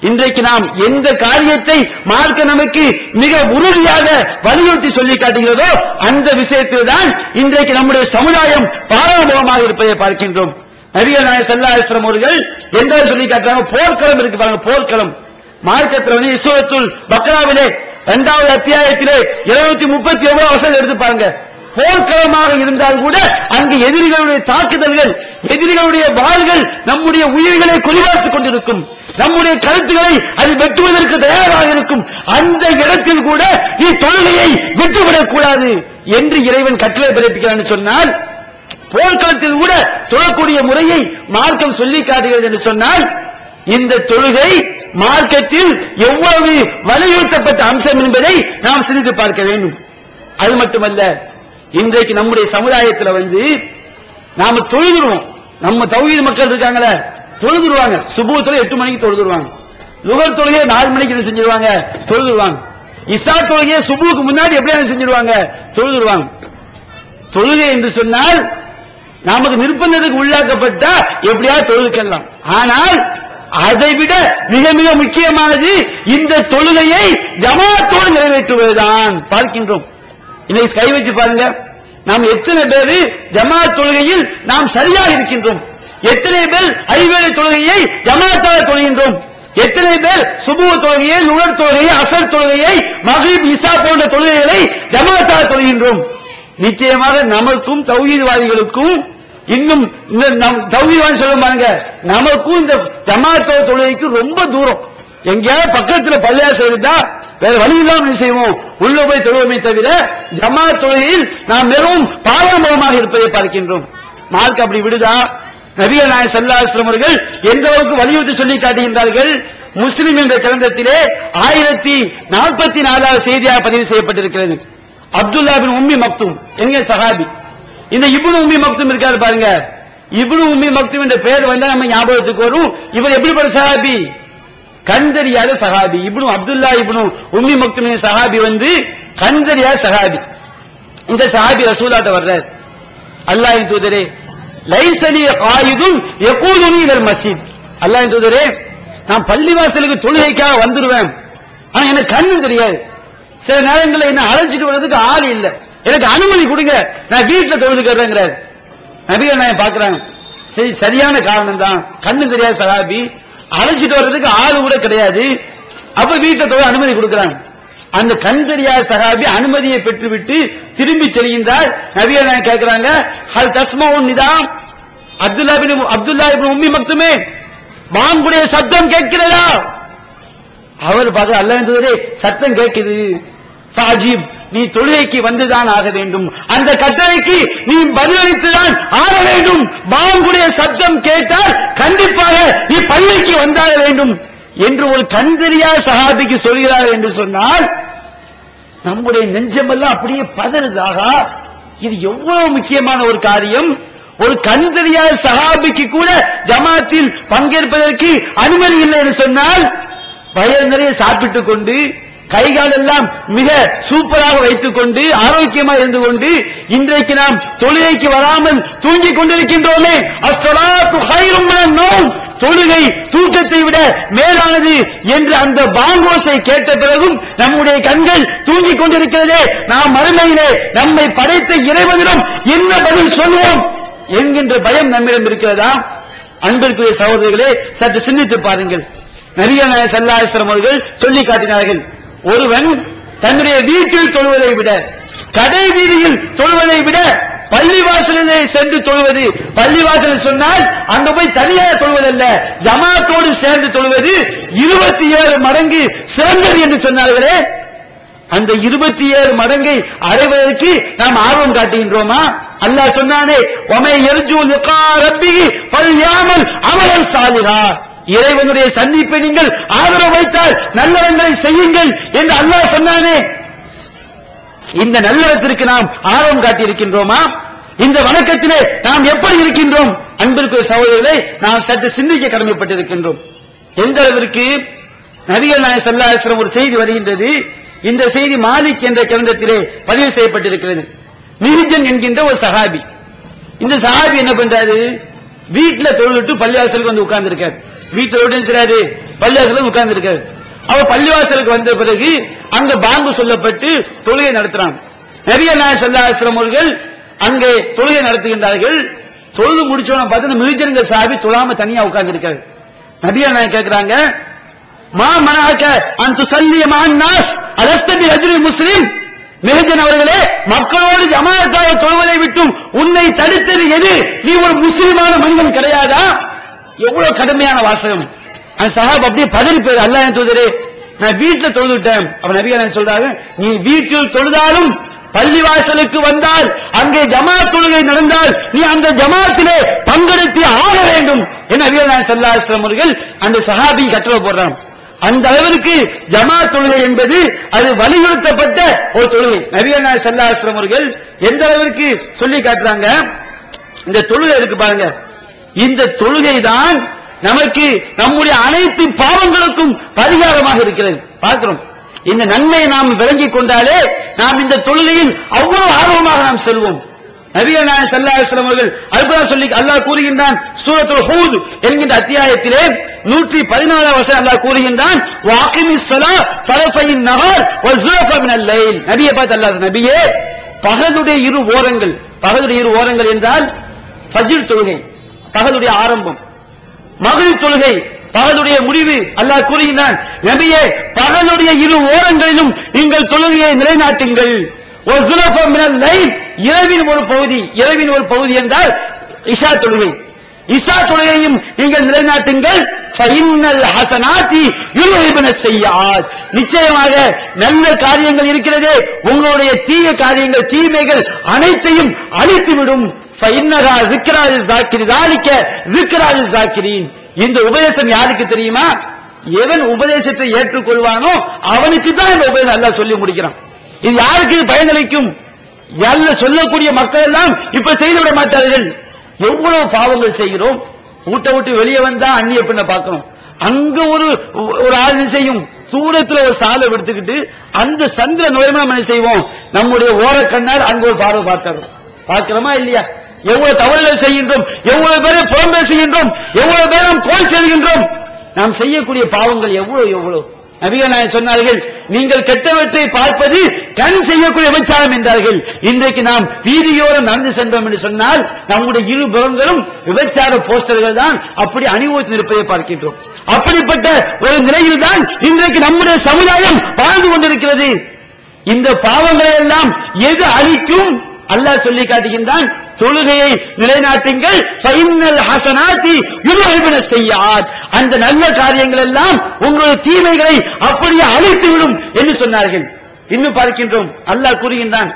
இன்றைக்கு நாம் எந்த காரியத்தை மார்க்க நமக்கு மிக உறுதியாக வலியுறுத்தி சொல்லி காட்டுகிறதோ அந்த விஷயத்தில் தான் இன்றைக்கு நம்முடைய சமுதாயம் பாராமுகமாக இருப்பதை பார்க்கின்றோம். நபிகள் நாயகம் ஸல்லல்லாஹு அலைஹி வஸல்லம் அவர்கள் எந்த சொல்லி காட்டுறாங்க, போர்க்களம் இருக்கு பாருங்க, போர்க்களம். மார்க்கத்தில் சூரத்துல் பக்ராவிலே 2வது அத்தியாயத்திலே 237 வசனம் எடுத்து பாருங்க. போர்க்களமாக இருந்தால் கூட அங்கு எதிரிகளுடைய தாக்குதல்கள், எதிரிகளுடைய வாள்கள் நம்முடைய உயிர்களை குறிபார்த்துக் கொண்டிருக்கும், நம்முடைய கருத்துக்களை அது வெட்டுவதற்கு தயாராக இருக்கும். அந்த இடத்தில் கூட நீ தொழுகையை விட்டுவிடக் கூடாது என்று இறைவன் கட்டளை பிறப்பிக்கிறான் சொன்னால், போர்க்களத்தில் கூட தொழக்கூடிய முறையை மார்க்கம் சொல்லி காட்டுகிறது என்று சொன்னால், இந்த தொழுகை மார்க்கத்தில் எவ்வளவு வலியுறுத்தப்பட்ட அம்சம் என்பதை நாம் சிந்தித்து பார்க்க வேண்டும். அது மட்டுமல்ல, இன்றைக்கு நம்முடைய சமுதாயத்தில் நாம தொழுதுருவோம். நம்ம தௌஹீத் மக்கள் இருக்காங்களே, தொழுதுருவாங்க. சுபஹ் தொழுகை 8 மணிக்கு தொழுதுருவாங்க. லுஹர் தொழுகை 4 மணிக்கு என்ன செஞ்சிருவாங்க, தொழுதுருவாங்க. இஷா தொழுகையை சுபஹுக்கு முன்னாடி எப்படியா செஞ்சிருவாங்க, தொழுதுருவாங்க. தொழுகை என்று சொன்னால் நமக்கு நிர்பந்தத்துக்கு உள்ளாக்கப்பட்டா எப்படியா தொழுதுக்கலாம். ஆனால் அதை விட மிக மிக முக்கியமானது இந்த தொழுகையை ஜமாத்தோடு நிறைவேற்றுவதுதான் பார்க்கின்றோம். இன்னைக்கு கை வச்சு பாருங்க, நாம் எத்தனை பேர் ஜமாத் தொழுகையில் நாம் சரியாக இருக்கின்றோம், எத்தனை பேர் ஐவேளை தொழுகையை ஜமாத்தாக தொழுகின்றோம், எத்தனை பேர் சுபஹ் தொழுகையை, லுஹர் தொழுகையை, அஸர் தொழுகையை, மக்ரிப், இஷா போன்ற தொழுகைகளை ஜமாத்தாக தொழுகின்றோம். நிச்சயமாக நமக்கும் தௌஹீத்வாதிகளுக்கும் இன்னும் தௌஹீத்வாதி சொல்ல பாருங்க, நமக்கும் இந்த ஜமாத்தோட தொழுகைக்கு ரொம்ப தூரம். எங்கேயாவது பக்கத்துல பள்ளியாசல் இருந்தா வேற வழி இல்லாமல் செய்வோம், உள்ள போய் தொழுவோமே தவிர ஜமாத் தொழுகையில் நாம் வெறும் பாரம்பரியமாக இருப்பதை பார்க்கின்றோம். மார்க் அப்படி விடுதா? நபிகள் நாயகம் ஸல்லல்லாஹு அலைஹி வஸல்லம் அவர்கள் எந்த அளவுக்கு வலியுறுத்தி சொல்லி காட்டுகின்றார்கள். முஸ்லிம் என்ற கிரந்தத்திலே 1044வது செய்தியாக பதிவு செய்யப்பட்டிருக்கிறது. அப்துல்லா பின் உம்மி மக்தும் என்கிற சஹாபி, இந்த இப்னு உம்மி மக்தும் இருக்காரு பாருங்க, இப்னு உம்மி மக்தும் என்ற பெயர் வந்தா நம்ம ஞாபகத்துக்கு வரும். இவர் எப்படிப்பட்ட சஹாபி, கண் தெரியாத சஹாபி. இப்னு அப்துல்லா இப்னு உம்மி மக்தும் சஹாபி கண் தெரியாத சஹாபி. இந்த சஹாபி ரசூலுல்லாஹ் வர்றார், அல்லாஹ்வின் தூதரே லைஸலி காயிதுன் யகூதுனி இலல் மஸ்ஜித், அல்லாஹ்வின் தூதரே நான் பள்ளிவாசலுக்கு தொழுகைக்காக வந்துருவேன், ஆனா எனக்கு கண்ணு தெரியாது, சில நேரங்களில் என்ன அழைச்சிட்டு வர்றதுக்கு ஆள் இல்ல, எனக்கு அனுமதி கொடுங்க, நான் வீட்டுல தொழுதுக்கிறேங்கிறார். நபிகள் நாயகம் பார்க்கிறாங்க, சரி சரியான காரணம் தான், கண்ணு தெரியாத சஹாபி, அழைச்சிட்டு வர்றதுக்கு ஆளு கூட கிடையாது, அப்ப வீட்டுல தொழ அனுமதி கொடுக்கிறாங்க. அந்த கண் தெரியாத சஹாபி அனுமதியை பெற்றுவிட்டு திரும்பி செல்கின்றார். நபிகள் நாயகம் கேட்கிறாங்க, ஹல் தஸ்மவுன் நிதாம், அப்துல்லா இப்னு உம்மி மக்துமே வாங்குடைய சத்தம் கேட்கிறதா? அவர் பார்க்க அல்லாஹ்வின் தூதரே சத்தம் கேட்குது. தாஜிப், நீ தொழுகைக்கு வந்துதான் ஆக வேண்டும், அந்த கட்டளைக்கு நீ பதிலளித்துதான் ஆக வேண்டும், பாங்குடைய சத்தம் கேட்டால் கண்டிப்பாக நீ பள்ளிக்கு வந்தாக வேண்டும் என்று ஒரு கண் தெரியாத சஹாபிக்கு சொல்கிறார் என்று சொன்னால் நம்முடைய நெஞ்சமெல்லாம் அப்படியே பதறுதாக. இது எவ்வளவு முக்கியமான ஒரு காரியம். ஒரு கண் தெரியாத சஹாபிக்கு கூட ஜமாத்தில் பங்கேற்பதற்கு அனுமதி இல்லை என்று சொன்னால், வயிறு நிறைய சாப்பிட்டுக் கொண்டு கைகால் எல்லாம் மிக சூப்பராக வைத்துக் கொண்டு ஆரோக்கியமாக இருந்து கொண்டு இன்றைக்கு நாம் தொழுகைக்கு வராமல் தூங்கிக் கொண்டிருக்கின்றோமே. அஸ்ஸலாத்து கைரும் மினன் நௌம், தொழுகை தூக்கத்தை விட மேலானது என்று அந்த பாங்கோசை கேட்ட பிறகும் நம்முடைய கண்கள் தூங்கிக் கொண்டிருக்கிறதே, நாம் மறுமையிலே நம்மை படைத்த இறைவனிடம் என்ன பதில் சொல்வோம் என்கின்ற பயம் நம்மிடம் இருக்கிறதா? அன்பிற்குரிய சகோதரர்களே, சற்று சிந்தித்து பாருங்கள். நபிகள் நாயகம் ஸல்லல்லாஹு அலைஹி வஸல்லம் அவர்கள் சொல்லி காட்டினார்கள், ஒருவன் தன்னுடைய வீட்டில் தொழுவதை விட கடை வீதியில் தொழுவதை விட பள்ளிவாசலிலே சென்று தொழுவது, பள்ளிவாசல் சொன்னால் அங்க போய் தனியாக தொழுவதல்ல, ஜமாத்தோடு சேர்ந்து தொழுவது 27 மடங்கு சிறந்தது என்று சொன்னார்களே. அந்த 27 மடங்கை அடைவதற்கு நாம் ஆர்வம் காட்டுகின்றோமா? அல்லாஹ் சொன்னானே, வமை யர்ஜூ லிகா ரப்பிஹி ஃபல்யஅமல் அமலன் ஸாலிஹா, இறைவனுடைய சந்திப்பை நீங்கள் ஆதரவு வைத்தால் நல்லவங்களை செய்யுங்கள் என்று அல்லாஹ் சொன்னானே. இந்த நல்லறத்திற்கு நாம் ஆர்வம் காட்டி இருக்கின்றோமா? இந்த வணக்கத்திலே நாம் எப்படி இருக்கின்றோம்? அன்பிற்குரிய சகோதரர்களே, நாம் சற்று சிந்திக்க கடமைப்பட்டிருக்கின்றோம். எந்த அளவிற்கு நபிகள் நாயகம் ஸல்லல்லாஹு அலைஹி வஸல்லம் ஒரு செய்தி வருகின்றது. இந்த செய்தி மாலிக் என்ற கிரந்தத்திலே பதிவு செய்யப்பட்டிருக்கிறது. மிஹ்ஜன் என்கின்ற ஒரு சஹாபி, இந்த சஹாபி என்ன பண்றாரு, வீட்டுல தொழுவிட்டு பள்ளிவாசலுக்கு வந்து உட்கார்ந்து இருக்காரு. வீட்டுல செய்றாரு, பள்ளிவாசலுக்கு உட்கார்ந்து இருக்காரு. அவர் பள்ளிவாசலுக்கு வந்த பிறகு அங்க பாங்கு சொல்லப்பட்டு தொழுகை நடத்துறாங்க. நபிகள் நாயகம் ஸல்லல்லாஹு அலைஹி வஸல்லம் அவர்கள் அங்கே தொழுகை நடத்துகின்றார்கள். தொழுது முடிச்சவன பார்த்தா மிஹ்ஜன் சஹாபி தொழாம தனியா உட்கார்ந்து இருக்காரு. நபிகள் நாயகம் கேட்கிறாங்க, மா மனஅக அன் துஸல்லி மஅன் நாஸ் அலஸ்த பிரஜுல் முஸ்லிம், மிஹ்ஜன் அவர்களே, மக்களோடு ஜமாஅத்தாக தொழுவதை விட்டும் உன்னை தடுத்தது எது? நீ ஒரு முஸ்லிமான மனிதன் கிடையாதா? எவ்வளவு கடுமையான வாசகம். அந்த சஹாபா அப்படியே பதறி போயிரு, அல்லாஹ்வின் தூதரே நான் வீட்டுல தொழுதுட்டேன். அப்ப நபிகள் சொல்றாங்க, நீ வீட்டில் தொழுதாலும் பள்ளிவாசலுக்கு வந்தால் அங்கே ஜமாத் தொழுகை நடந்தால் நீ அந்த ஜமாத்திலே பங்கெடுத்து ஆக வேண்டும் என்று நபிகள் ஸல்லல்லாஹு அலைஹி வஸல்லம் அவர்கள் அந்த சஹாபி கட்டளை போடுறாங்க. அந்த அளவிற்கு ஜமாத் தொழுகை என்பது அது வலியுறுத்தப்பட்ட ஒரு தொழுகை. நபிகள் ஸல்லல்லாஹு அலைஹி வஸல்லம் அவர்கள் எந்த அளவிற்கு சொல்லி காட்டுறாங்க. இந்த தொழுகை இருக்கு பாருங்க, இந்த தொழுகை தான் நமக்கு நம்முடைய அனைத்து பாவங்களுக்கும் பரிகாரமாக இருக்கிறது. பார்க்கிறோம், இந்த நன்மையை நாம் விளங்கிக் கொண்டாலே நாம் இந்த தொழுகையில் அவ்வளவு ஆர்வமாக நாம் செல்வோம். நபிகள் நாயகம் ஸல்லல்லாஹு அலைஹி வஸல்லம் அவர்கள் அல்குர்ஆன் சொல்லி அல்லாஹ் கூறுகின்றான், சூரத்துல் ஹூத் என்கின்ற அத்தியாயத்திலே 114 வசனம் அல்லாஹ் கூறுகின்றான், வஅகிமிஸ் ஸலாத் தரஃபைன் நஹார் வ ஸுலஃப மினல் லைல். நபியே பார்த்து அல்லாஹ், நபியே பகலுடைய இரு ஓரங்கள், பகலுடைய இரு ஓரங்கள் என்றால் ஃபஜ்ர் தொழுகை பகலுடைய ஆரம்பம், மக்ரிப் தொழுகை பகலுடைய முடிவு. அல்லாஹ் கூறுகின்றான், நபியே பகலுடைய இரு ஓரங்களிலும் நீங்கள் தொழுகையை நிலைநாட்டுங்கள். ஒரு ஸுலஃப மினல் லைல், இரவின் ஒரு பகுதி, இரவின் ஒரு பகுதி என்றால் இஷா தொழுகை, இஷா தொழுகையும் நீங்கள் நிலைநாட்டுங்கள். ஃபஇன்னல் ஹஸனாத்தி யுذஹிபுன ஸய்யிஆத், நிச்சயமாக நல்ல காரியங்கள் இருக்கிறதே உங்களுடைய தீய காரியங்கள், தீமைகள் அனைத்தையும் அழித்துவிடும். ஃபஇன்னஹா ذிக்ரா லில்-ذாக்கிரீன், ذلك ذிக்ரா லில்-ذாக்கிரீன். இந்த உபதேசம் யாருக்கு தெரியுமா? எவன் உபதேசத்தை ஏற்றுக்கொள்வானோ அவனுக்கு தான் இந்த உபதேசம் அல்லாஹ் சொல்லி முடிக்கிறான். இது யாருக்கு பயனளிக்கும்? அல்லாஹ் சொல்லக்கூடிய மக்கள் எல்லாம் இப்ப செய்துவிட மாட்டார்கள். எவ்வளவு பாவங்கள் செய்கிறோம். வீட்டை விட்டு வெளியே வந்தா அந்நிய பெண்ணை பார்க்கிறோம். அங்க ஒரு ஆள் செய்யும், தூரத்துல ஒரு சாலை எடுத்துக்கிட்டு அந்த சந்திர நுழைமா நம்ம செய்வோம், நம்முடைய ஓரக்கண்ணால் அங்க ஒரு பார்வை பார்க்கிறோமா இல்லையா? எவ்வளவு தவறுகள் செய்கின்றோம், எவ்வளவு பேரை புறம் பேசுகின்றோம், எவ்வளவு பேர் நாம் கோல் செல்கின்றோம். நாம் செய்யக்கூடிய பாவங்கள் எவ்வளவு. நபிகள் நாயகம் சொன்னார்கள், நீங்கள் கெட்டவற்றை பார்ப்பது கண் செய்யக்கூடிய விபச்சாரம் என்றார்கள். இன்றைக்கு நாம் வீதியோரம் நடந்து சென்றோம் என்று சொன்னால் நம்முடைய இரு புறங்களும் விபச்சார போஸ்டர்கள் தான் அப்படி அணிவகுத்து இருப்பதை பார்க்கின்றோம். அப்படிப்பட்ட ஒரு நிலையில் தான் இன்றைக்கு நம்முடைய சமுதாயம் வாழ்ந்து கொண்டிருக்கிறது. இந்த பாவங்களை எல்லாம் எது அழிக்கும்? அல்லாஹ் சொல்லி காட்டுகின்றான், தொழுகையை நிலைநாட்டுங்கள். ஃபஇன்னல் ஹஸனாத்தி யுذஹிபுன ஸய்யிஆத், அந்த நல்ல காரியங்கள் எல்லாம் உங்களுடைய தீமைகளை அப்படியே அழித்துவிடும் என்று சொன்னார்கள். இன்னும் பார்க்கின்றோம், அல்லாஹ் கூறுகின்றான்,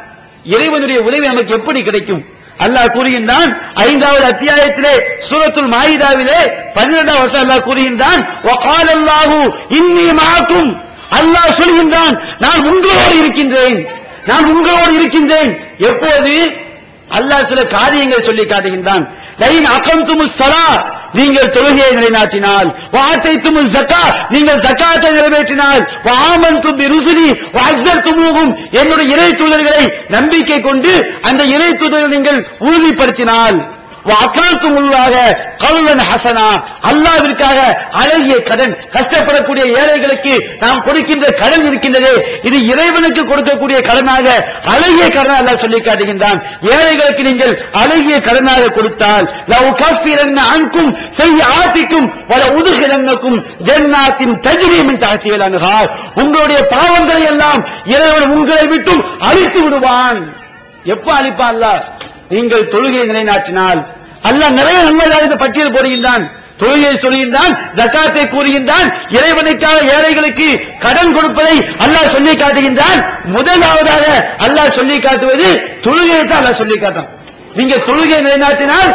இறைவனுடைய உதவி நமக்கு எப்படி கிடைக்கும்? அல்லாஹ் கூறுகின்றான் 5வது அத்தியாயத்திலே சூரத்துல் மாயிதாவிலே 12வது வசனம் அல்லாஹ் கூறுகின்றான், வகாலல்லாஹு இன்னி மஅக்கும், அல்லாஹ் சொல்கின்றான், நான் உங்களோடு இருக்கின்றேன், நான் உங்களோடு இருக்கின்றேன். எப்போது? அல்லாஹ் சில காரியங்களை சொல்லி காட்டுகின்றான். லைன் அகம்துமுஸ் ஸலாத், நீங்கள் தொழுகையை நிலைநாட்டினால், வாத்தைத்துமுல் ஸகாத் நீங்கள் ஸகாத்தை நிறைவேற்றினால், வஆமன்தும் பிருசுலி வஅஸ்ஸர்துமூஹும் என்னுடைய இறை தூதர்களை நம்பிக்கை கொண்டு அந்த இறை தூதர்களை நீங்கள் உறுதிப்படுத்தினால், வஅகல்துமுல்லாஹ கௌலன் ஹஸனா அல்லாஹ்விற்காக அழகிய கடன், கஷ்டப்படக்கூடிய ஏழைகளுக்கு நாம் கொடுக்கின்ற கடன் இருக்கின்றதே, இது இறைவனுக்கு கொடுக்கக்கூடிய கடனாக அழகிய கடனாக அல்லாஹ் சொல்லி காட்டுகின்றான். ஏழைகளுக்கு நீங்கள் அழகிய கடனாக கொடுத்தால், லவ் கஃபிரன்ன அன்கும் ஸய்யிஆத்திக்கும் வல உதுகிலன்னக்கும் ஜன்னாத்தின் தஜ்ரி மின் தஹ்திஹல் அன்ஹார் உங்களுடைய பாவங்களை எல்லாம் இறைவன் உங்களை விட்டு அழித்து விடுவான். எப்ப அழிப்பான் அல்லாஹ்? நீங்கள் தொழுகையை நிலைநாட்டினால். அல்லாஹ் நிறைய நன்மைகளை பட்டியல் போடுகின்றான். தொழுகையை சொல்கின்றான், ஜகாத்தை கூறுகின்றான், இறைவனுக்காக ஏழைகளுக்கு கடன் கொடுப்பதை அல்லாஹ் சொல்லி காட்டுகின்றான். முதலாவதாக அல்லாஹ் சொல்லி காட்டுவது தொழுகையை தான் அல்லாஹ் சொல்லி காட்டான். நீங்க தொழுகையை நிலைநாட்டினால்.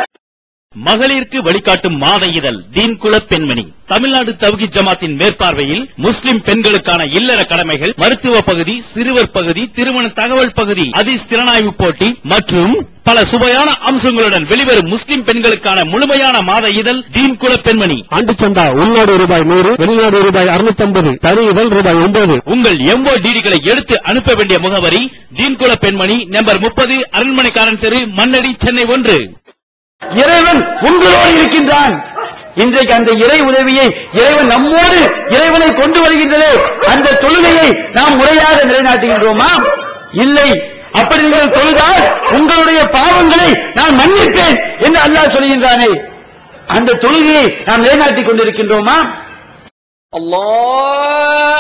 மகளிருக்கு வழிகாட்டும் மாத இதழ் தீன்குல பெண்மணி தமிழ்நாடு தவ்ஹீத் ஜமாத்தின் மேற்பார்வையில் முஸ்லிம் பெண்களுக்கான இல்லற கடமைகள், மருத்துவ பகுதி, சிறுவர் பகுதி, திருமண தகவல் பகுதி, ஹதீஸ் திறனாய்வு போட்டி மற்றும் பல சுவையான அம்சங்களுடன் வெளிவரும் முஸ்லிம் பெண்களுக்கான முழுமையான மாத இதழ் தீன்குல பெண்மணி. ஆண்டு சந்தா உள்நாடு ரூபாய் 100, வெளிநாடு ரூபாய் 650, தனி இதழ் ரூபாய் 9. உங்கள் MODDகளை எடுத்து அனுப்ப வேண்டிய முகவரி தீன்குல பெண்மணி, நம்பர் 30, அரண்மனைக்காரன் தெரு, மண்ணடி, சென்னை 1. இறைவன் உங்களோடு இருக்கின்றான். இன்றைக்கு அந்த இறை உதவியை இறைவன் நம்மோடு இறைவனை கொண்டு வருகின்றதே, அந்த தொழுகையை நாம் முறையாக நிலைநாட்டுகின்றோமா? இல்லை. அப்படி நீங்கள் தொழுதால் உங்களுடைய பாவங்களை நான் மன்னிப்பேன் என்று அல்லாஹ் சொல்கின்றானே, அந்த தொழுகையை நாம் நிலைநாட்டிக் கொண்டிருக்கின்றோமா? அல்லாஹ்